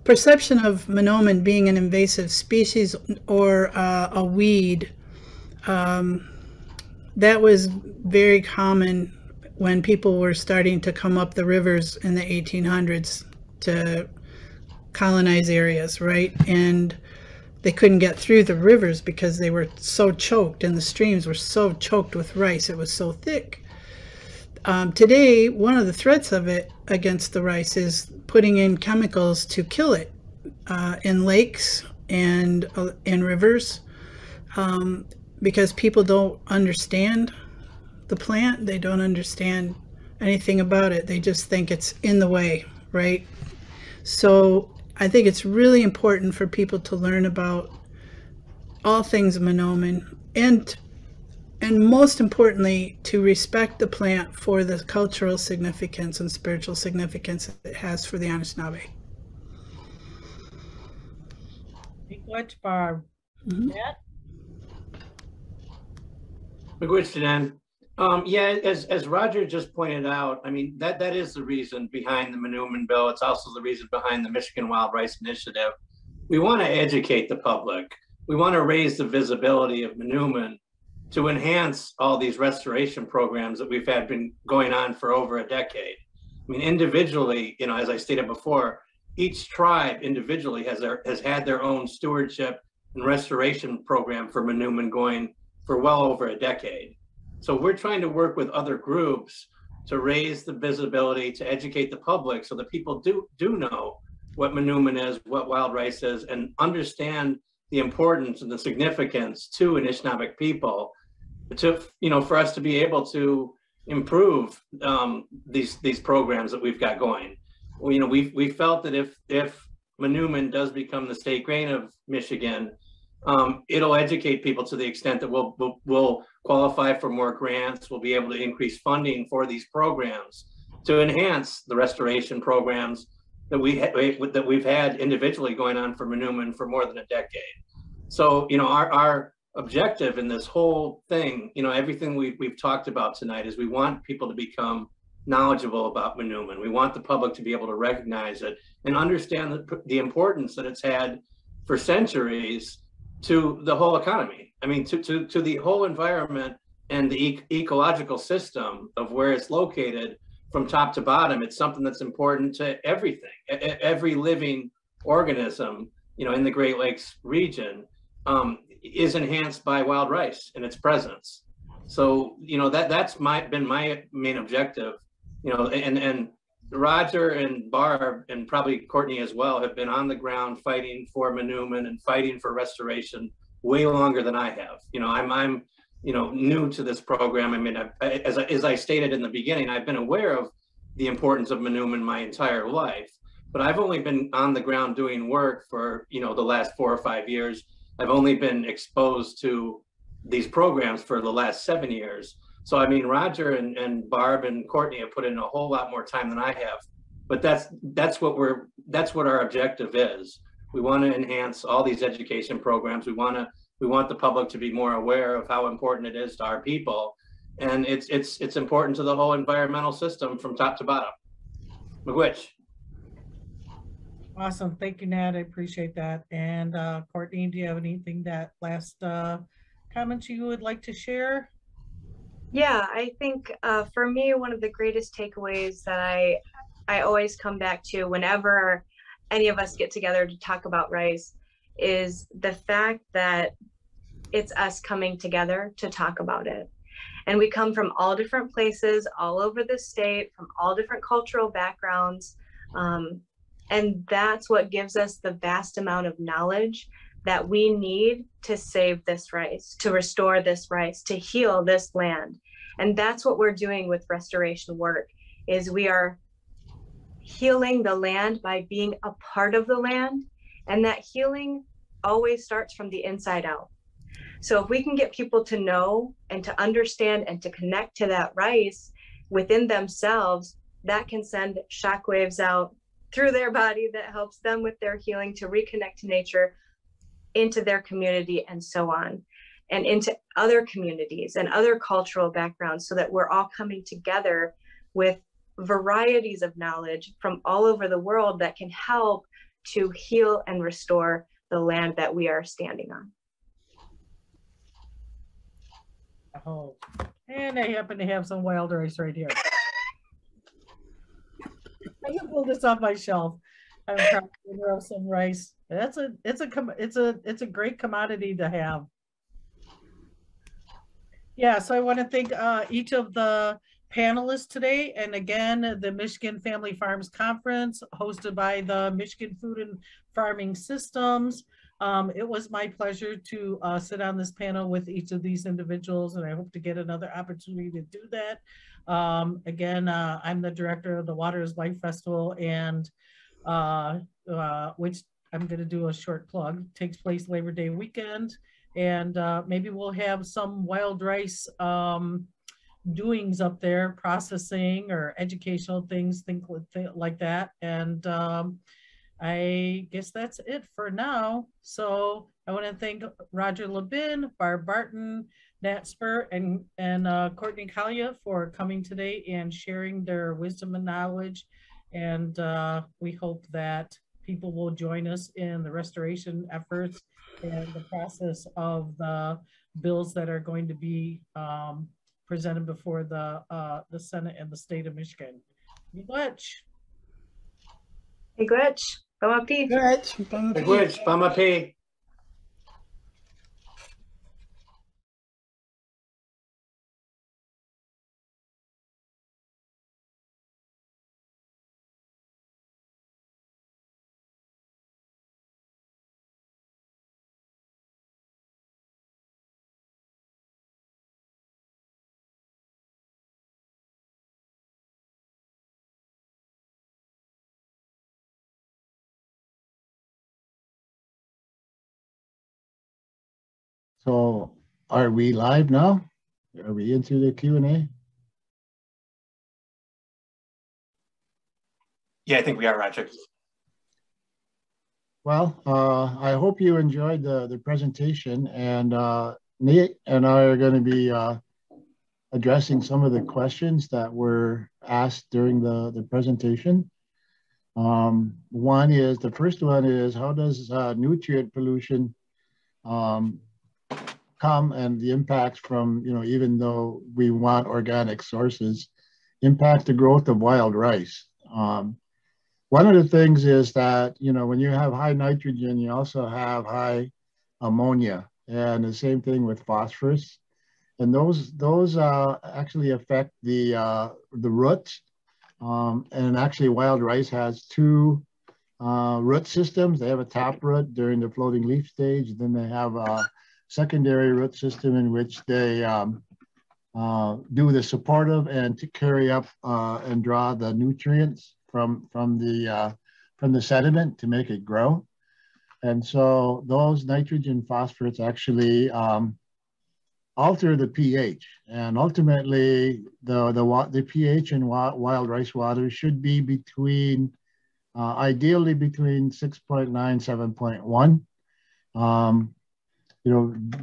[SPEAKER 2] perception of Manomen being an invasive species or a weed, that was very common when people were starting to come up the rivers in the 1800s to colonize areas, right? And they couldn't get through the rivers because they were so choked, and the streams were so choked with rice. It was so thick. Today, one of the threats of it against the rice is putting in chemicals to kill it in lakes and in rivers, because people don't understand the plant. They don't understand anything about it. They just think it's in the way, right? So I think it's really important for people to learn about all things Manomen, and most importantly, to respect the plant for the cultural significance and spiritual significance it has for the Anishinaabe.
[SPEAKER 1] Thank you much, Barb. Matt?
[SPEAKER 4] Jannan. Yeah, as Roger just pointed out, I mean, that is the reason behind the Newman Bill. It's also the reason behind the Michigan Wild Rice Initiative. We want to educate the public. We want to raise the visibility of Manomen to enhance all these restoration programs that we've had been going on for over a decade. I mean, individually, you know, as I stated before, each tribe individually has had their own stewardship and restoration program for Manomen going for well over a decade. So we're trying to work with other groups to raise the visibility, to educate the public so that people do know what Manomen is, what wild rice is, and understand the importance and the significance to Anishinaabek people, to, you know, for us to be able to improve these programs that we've got going. Well, you know, we felt that if Manomen does become the state grain of Michigan, it'll educate people to the extent that we'll qualify for more grants. We'll be able to increase funding for these programs to enhance the restoration programs that we've had individually going on for Manomen for more than a decade. So, you know, our objective in this whole thing, you know, everything we've talked about tonight, is we want people to become knowledgeable about Manomen. We want the public to be able to recognize it and understand the importance that it's had for centuries to the whole economy. I mean, to the whole environment and the ecological system of where it's located from top to bottom. It's something that's important to everything, every living organism, you know, in the Great Lakes region, is enhanced by wild rice and its presence. So, you know, that's been my main objective, you know, and Roger and Barb, and probably Courtney as well, have been on the ground fighting for Manomen and fighting for restoration way longer than I have. You know, I'm you know, new to this program. I mean, as I stated in the beginning, I've been aware of the importance of Manomen my entire life, but I've only been on the ground doing work for, you know, the last 4 or 5 years. I've only been exposed to these programs for the last 7 years. So, I mean, Roger and Barb and Courtney have put in a whole lot more time than I have, but that's what our objective is. We want to enhance all these education programs. We want the public to be more aware of how important it is to our people, and it's important to the whole environmental system from top to bottom. McGwitch.
[SPEAKER 1] Awesome, thank you, Nat. I appreciate that. And Courtney, do you have anything, that last comments you would like to share?
[SPEAKER 5] Yeah, I think for me, one of the greatest takeaways that I always come back to whenever any of us get together to talk about rice is the fact that it's us coming together to talk about it. And we come from all different places, all over the state, from all different cultural backgrounds. And that's what gives us the vast amount of knowledge that we need to save this rice, to restore this rice, to heal this land. And that's what we're doing with restoration work, is we are healing the land by being a part of the land. And that healing always starts from the inside out. So if we can get people to know and to understand and to connect to that rice within themselves, that can send shockwaves out through their body that helps them with their healing, to reconnect to nature, into their community, and so on, and into other communities and other cultural backgrounds, so that we're all coming together with varieties of knowledge from all over the world that can help to heal and restore the land that we are standing on.
[SPEAKER 1] Oh, and I happen to have some wild rice right here. I can pull this off my shelf. I'm trying to grow some rice. It's a great commodity to have. Yeah, so I want to thank each of the panelists today, and again, the Michigan Family Farms Conference hosted by the Michigan Food and Farming Systems. It was my pleasure to sit on this panel with each of these individuals, and I hope to get another opportunity to do that. Again, I'm the director of the Water is Life Festival, and which I'm going to do a short plug, takes place Labor Day weekend And maybe we'll have some wild rice doings up there, processing or educational things like that. And I guess that's it for now. So I want to thank Roger LaBine, Barb Barton, Nat Spurr, and Courtney Caglia for coming today and sharing their wisdom and knowledge. And we hope that people will join us in the restoration efforts and the process of the bills that are going to be presented before the Senate and the state of Michigan. Miigwech.
[SPEAKER 5] Miigwech. Bamapi.
[SPEAKER 4] Miigwech. Bamapi.
[SPEAKER 3] So are we live now? Are we into the Q&A?
[SPEAKER 4] Yeah, I think we are, Roger.
[SPEAKER 3] Well, I hope you enjoyed the presentation, and Nate and I are going to be addressing some of the questions that were asked during the presentation. The first one is, how does nutrient pollution come, and the impacts from, even though we want organic sources, impact the growth of wild rice? One of the things is that, when you have high nitrogen, you also have high ammonia, and the same thing with phosphorus. And those actually affect the roots. And actually wild rice has two root systems. They have a tap root during the floating leaf stage. Then they have a secondary root system in which they do the supportive and to carry up and draw the nutrients from the sediment to make it grow. And so those nitrogen phosphates actually alter the pH, and ultimately the pH in wild rice water should be between ideally between 6.9 7.1,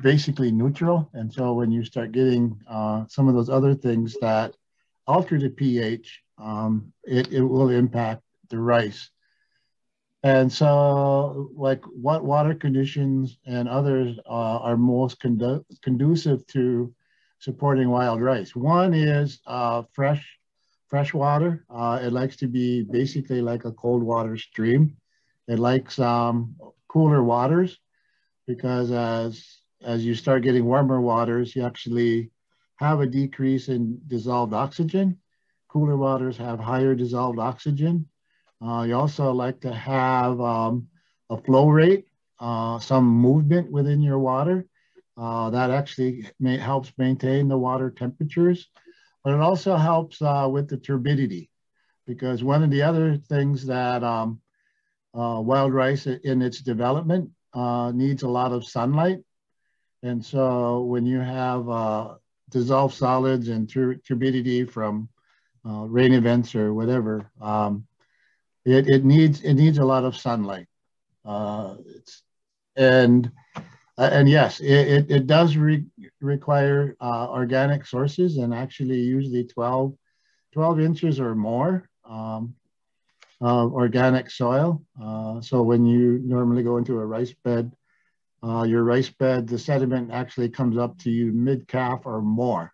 [SPEAKER 3] basically neutral. And so when you start getting some of those other things that alter the pH, it will impact the rice. And so, like, what water conditions and others are most conducive to supporting wild rice? One is fresh water. It likes to be basically like a cold water stream. It likes cooler waters, because as you start getting warmer waters, you actually have a decrease in dissolved oxygen. Cooler waters have higher dissolved oxygen. You also like to have a flow rate, some movement within your water. That actually helps maintain the water temperatures, but it also helps with the turbidity, because one of the other things that wild rice in its development needs a lot of sunlight. And so when you have dissolved solids and turbidity from rain events or whatever, it needs a lot of sunlight. And yes, it does require organic sources, and actually usually 12 inches or more of organic soil. So when you normally go into a rice bed, your rice bed, the sediment actually comes up to you mid-calf or more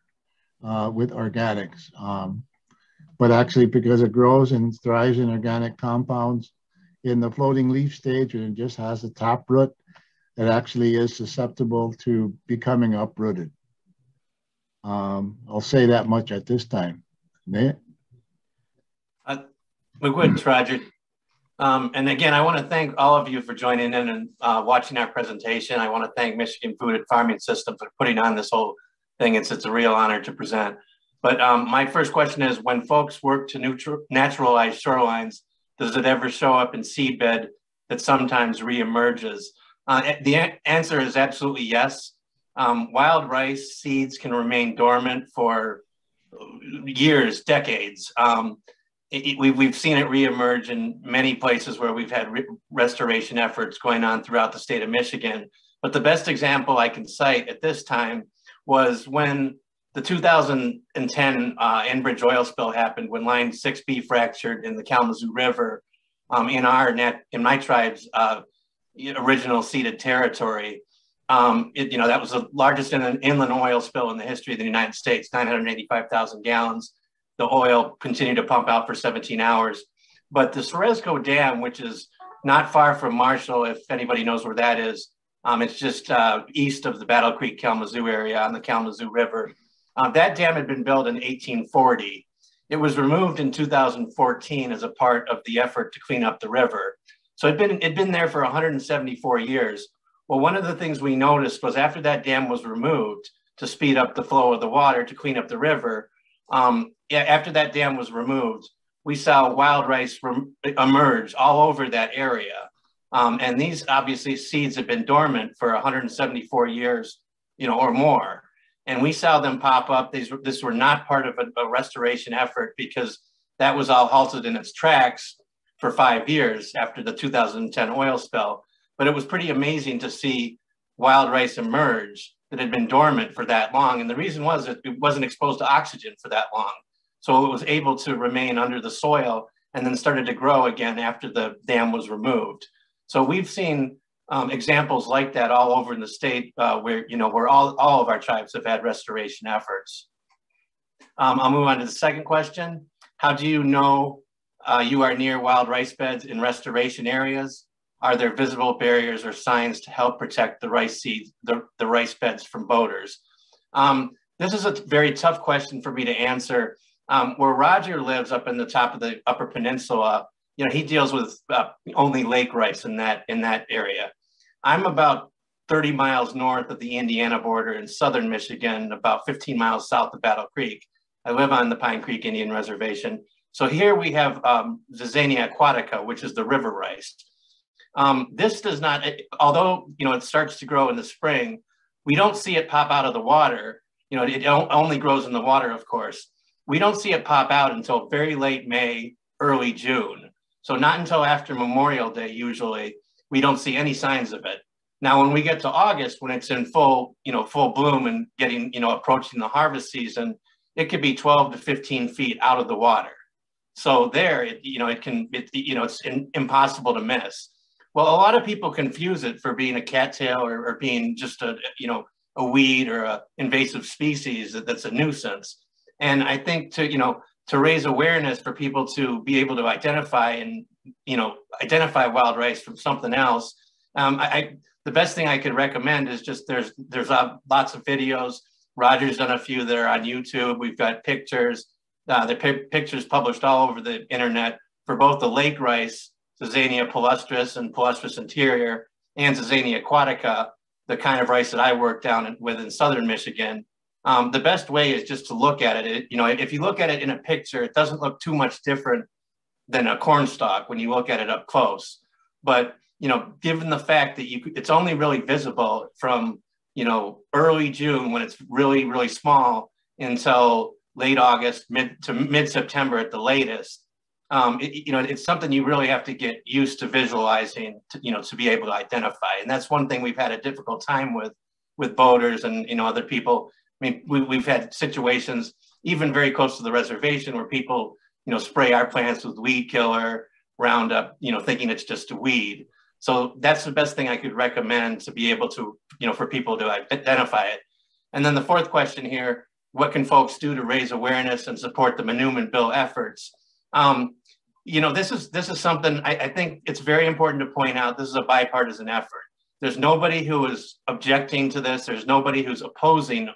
[SPEAKER 3] with organics. But actually, because it grows and thrives in organic compounds in the floating leaf stage, and it just has a tap root, it actually is susceptible to becoming uprooted. I'll say that much at this time. Nate?
[SPEAKER 4] Miigwech, Roger. And again, I want to thank all of you for joining in and watching our presentation. I want to thank Michigan Food and Farming System for putting on this whole thing. It's a real honor to present. But my first question is, when folks work to naturalize shorelines, does it ever show up in seedbed that sometimes reemerges? The answer is absolutely yes. Wild rice seeds can remain dormant for years, decades. We've seen it reemerge in many places where we've had restoration efforts going on throughout the state of Michigan. But the best example I can cite at this time was when the 2010 Enbridge oil spill happened, when line 6B fractured in the Kalamazoo River in my tribe's original ceded territory. That was the largest inland oil spill in the history of the United States, 985,000 gallons. The oil continued to pump out for 17 hours. But the Ceresco Dam, which is not far from Marshall, if anybody knows where that is, it's just east of the Battle Creek Kalamazoo area on the Kalamazoo River. That dam had been built in 1840. It was removed in 2014 as a part of the effort to clean up the river. So it'd been there for 174 years. Well, one of the things we noticed was after that dam was removed to speed up the flow of the water to clean up the river, after that dam was removed, we saw wild rice emerge all over that area. And these obviously seeds have been dormant for 174 years, or more. And we saw them pop up. This were not part of a restoration effort because that was all halted in its tracks for 5 years after the 2010 oil spill. But it was pretty amazing to see wild rice emerge that had been dormant for that long. And the reason was that it wasn't exposed to oxygen for that long. So it was able to remain under the soil and then started to grow again after the dam was removed. So we've seen examples like that all over in the state where all of our tribes have had restoration efforts. I'll move on to the second question. How do you know you are near wild rice beds in restoration areas? Are there visible barriers or signs to help protect the rice seeds, the rice beds from boaters? This is a very tough question for me to answer. Where Roger lives up in the top of the Upper Peninsula, he deals with only lake rice in that area. I'm about 30 miles north of the Indiana border in southern Michigan, about 15 miles south of Battle Creek. I live on the Pine Creek Indian Reservation. So here we have Zizania aquatica, which is the river rice. This does not, although it starts to grow in the spring, we don't see it pop out of the water. It only grows in the water, of course. We don't see it pop out until very late May, early June. So not until after Memorial Day, usually, we don't see any signs of it. Now, when we get to August, when it's in full bloom and getting, approaching the harvest season, it could be 12 to 15 feet out of the water. So there, it's impossible to miss. Well, a lot of people confuse it for being a cattail or being just a weed or an invasive species that's a nuisance. And I think to raise awareness for people to be able to identify wild rice from something else, the best thing I could recommend is just there's lots of videos. Roger's done a few that are on YouTube. We've got pictures. The pictures published all over the internet for both the lake rice, Zizania palustris and Palustris interior, and Zizania aquatica, the kind of rice that I work down with in southern Michigan. The best way is just to look at it. If you look at it in a picture, it doesn't look too much different than a cornstalk when you look at it up close. But given the fact that it's only really visible from early June when it's really, really small until late August, mid-September at the latest. It's something you really have to get used to visualizing to be able to identify. And that's one thing we've had a difficult time with boaters and other people. I mean, we've had situations even very close to the reservation where people spray our plants with weed killer, Roundup, thinking it's just a weed. So that's the best thing I could recommend to be able to, for people to identify it. And then the fourth question here, what can folks do to raise awareness and support the Newman Bill efforts? This is something I think it's very important to point out. This is a bipartisan effort. There's nobody who is objecting to this. There's nobody who's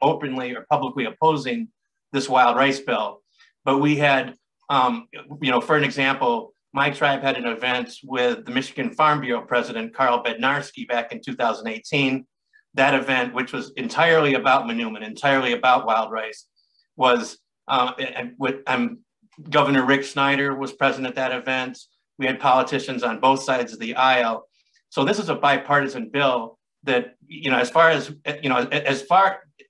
[SPEAKER 4] openly or publicly opposing this wild rice bill. But we had, for an example, my tribe had an event with the Michigan Farm Bureau president, Carl Bednarski, back in 2018. That event, which was entirely about Manoomin, entirely about wild rice, was Governor Rick Snyder was present at that event. We had politicians on both sides of the aisle. So this is a bipartisan bill that,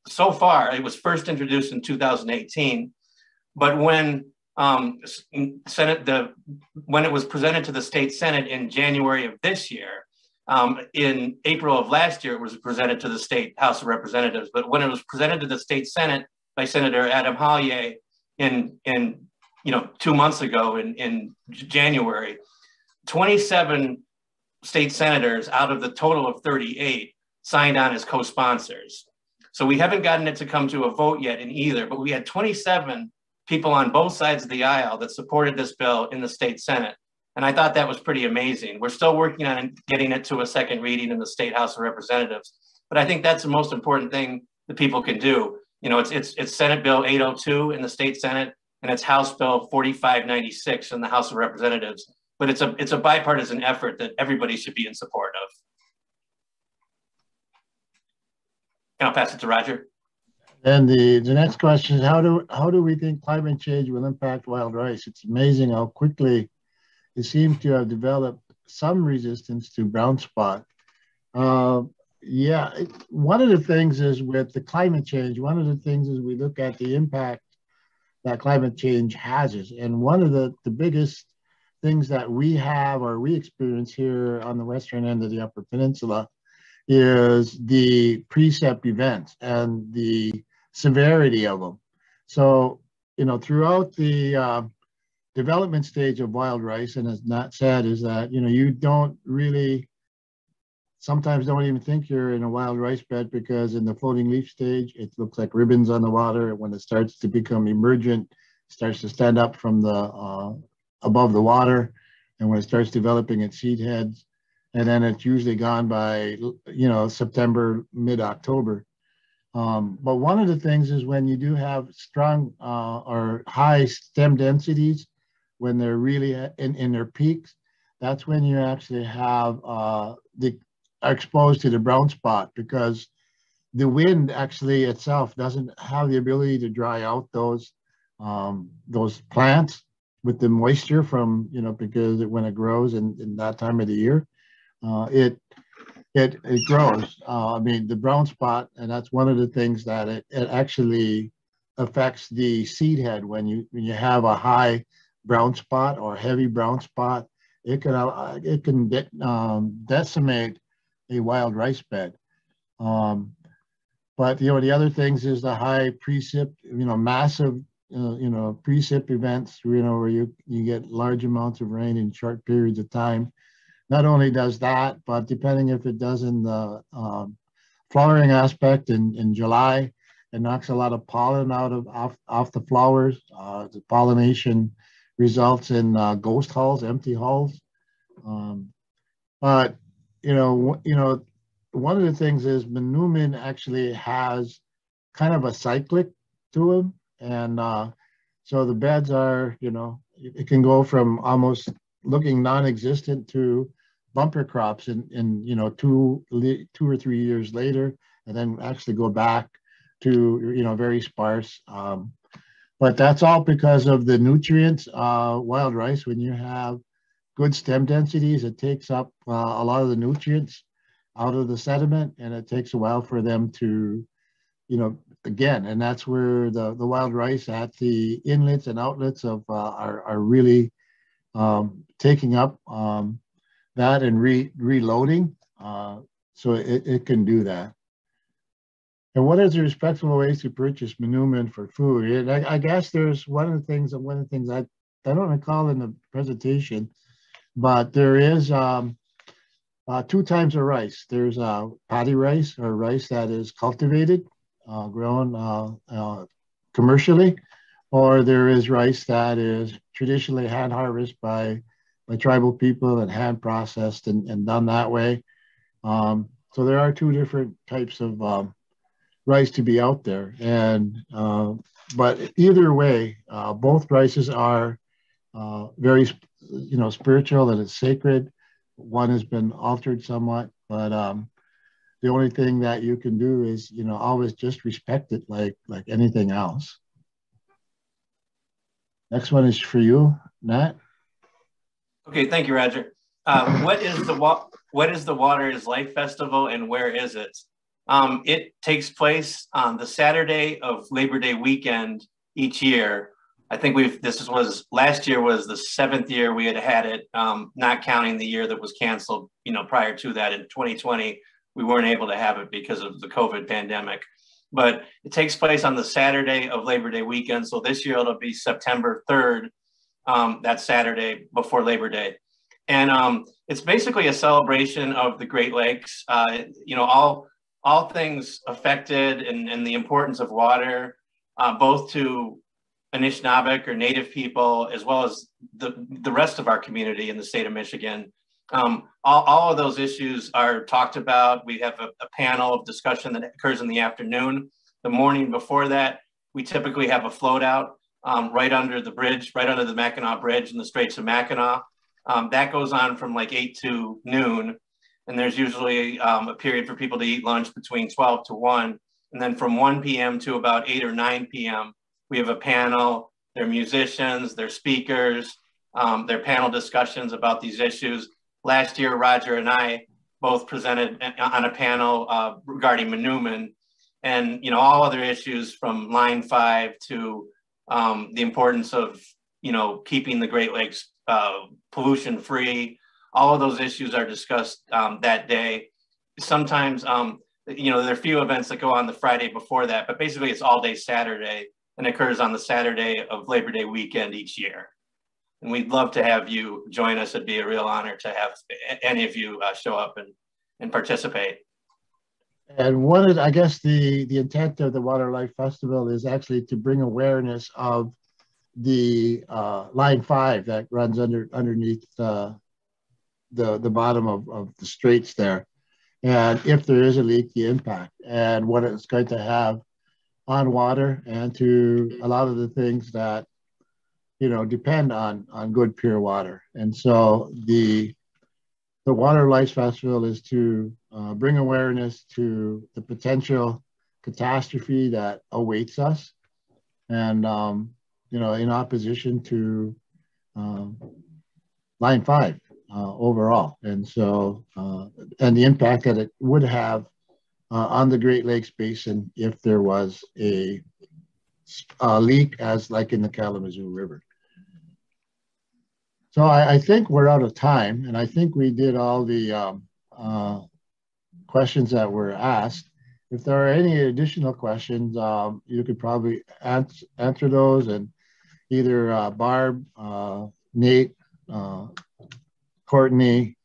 [SPEAKER 4] so far, it was first introduced in 2018, but when when it was presented to the state Senate in January of this year, in April of last year, it was presented to the state House of Representatives. But when it was presented to the state Senate by Senator Adam Collia in 2 months ago in January, 27 state senators out of the total of 38 signed on as co-sponsors. So we haven't gotten it to come to a vote yet in either, but we had 27 people on both sides of the aisle that supported this bill in the state Senate. And I thought that was pretty amazing. We're still working on getting it to a second reading in the state House of Representatives. But I think that's the most important thing that people can do. It's Senate Bill 802 in the state Senate, and it's House Bill 4596 in the House of Representatives. But it's a bipartisan effort that everybody should be in support of. And I'll pass it to Roger.
[SPEAKER 3] And the next question is, how do we think climate change will impact wild rice? It's amazing how quickly it seems to have developed some resistance to brown spot. Yeah, one of the things is with the climate change, one of the things is we look at the impact that climate change has. And one of the biggest things that we have or we experience here on the western end of the Upper Peninsula is the precip events and the severity of them. So, throughout the development stage of wild rice, and as Nat said, is that, you don't really, sometimes don't even think you're in a wild rice bed, because in the floating leaf stage, it looks like ribbons on the water. When it starts to become emergent, it starts to stand up from the above the water. And when it starts developing its seed heads, and then it's usually gone by, September, mid-October. But one of the things is when you do have strong or high stem densities, when they're really in their peaks, that's when you actually have are exposed to the brown spot, because the wind actually itself doesn't have the ability to dry out those plants with the moisture from, because when it grows in that time of the year, it grows. The brown spot, and that's one of the things that it actually affects the seed head. When you have a high brown spot or heavy brown spot, it can decimate a wild rice bed. But the other things is the high precip, massive, precip events, where you get large amounts of rain in short periods of time. Not only does that, but depending if it does in the flowering aspect in July, it knocks a lot of pollen off the flowers. The pollination results in ghost hulls, empty hulls. But one of the things is Manomen actually has kind of a cyclic to him, and so the beds are, it can go from almost looking non-existent to bumper crops in 2 or 3 years later, and then actually go back to very sparse. But that's all because of the nutrients. Wild rice, when you have good stem densities, it takes up a lot of the nutrients out of the sediment, and it takes a while for them to, again, and that's where the wild rice at the inlets and outlets are really taking up that and reloading, so it can do that. And what is the respectable ways to purchase Manoomin for food? And I guess there's one of the things I don't recall in the presentation, but there is 2 types of rice. There's paddy rice, or rice that is cultivated, grown commercially, or there is rice that is traditionally hand harvested by tribal people and hand processed and done that way. So there are 2 different types of rice to be out there, and but either way, both rices are very spiritual, and it's sacred. One has been altered somewhat, but the only thing that you can do is always just respect it like anything else. Next one is for you, Nat.
[SPEAKER 4] Okay, thank you, Roger. What is the what is the Water is Life Festival and where is it? It takes place on the Saturday of Labor Day weekend each year. I think last year was the 7th year we had it, not counting the year that was canceled, prior to that in 2020, we weren't able to have it because of the COVID pandemic. But it takes place on the Saturday of Labor Day weekend. So this year it'll be September 3rd, that Saturday before Labor Day. And it's basically a celebration of the Great Lakes, all things affected and the importance of water, both to Anishinaabek or Native people, as well as the rest of our community in the state of Michigan. All of those issues are talked about. We have a panel of discussion that occurs in the afternoon. The morning before that, we typically have a float out right under the bridge, right under the Mackinac Bridge in the Straits of Mackinac. That goes on from like 8 to noon. And there's usually a period for people to eat lunch between 12 to 1. And then from 1 p.m. to about 8 or 9 p.m., we have a panel. There are musicians, there are speakers, there are panel discussions about these issues. Last year, Roger and I both presented on a panel regarding Manomen and all other issues from Line 5 to the importance of keeping the Great Lakes pollution free. All of those issues are discussed that day. Sometimes there are a few events that go on the Friday before that, but basically it's all day Saturday and occurs on the Saturday of Labor Day weekend each year. And we'd love to have you join us. It'd be a real honor to have any of you show up and participate.
[SPEAKER 3] And I guess the intent of the Water Life Festival is actually to bring awareness of the Line 5 that runs underneath the bottom of the straits there. And if there is a leak, the impact and what it's going to have on water and to a lot of the things that depend on good pure water. And so the Water Life Festival is to bring awareness to the potential catastrophe that awaits us, and in opposition to Line 5 overall. And so and the impact that it would have on the Great Lakes Basin if there was a leak, as like in the Kalamazoo River. So I think we're out of time, and I think we did all the questions that were asked. If there are any additional questions, you could probably answer those, and either Barb, Nate, Courtney,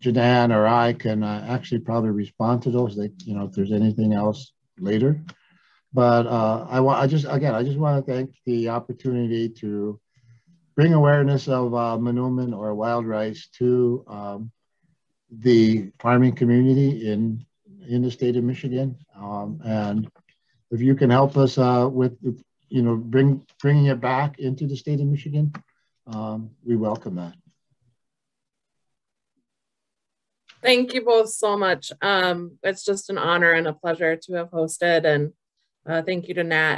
[SPEAKER 3] Jannan, or I can actually probably respond to those, if there's anything else later. But I just want to thank the opportunity to bring awareness of Manomen or wild rice to the farming community in the state of Michigan. And if you can help us with, bringing it back into the state of Michigan, we welcome that.
[SPEAKER 6] Thank you both so much. It's just an honor and a pleasure to have hosted, and thank you to Nat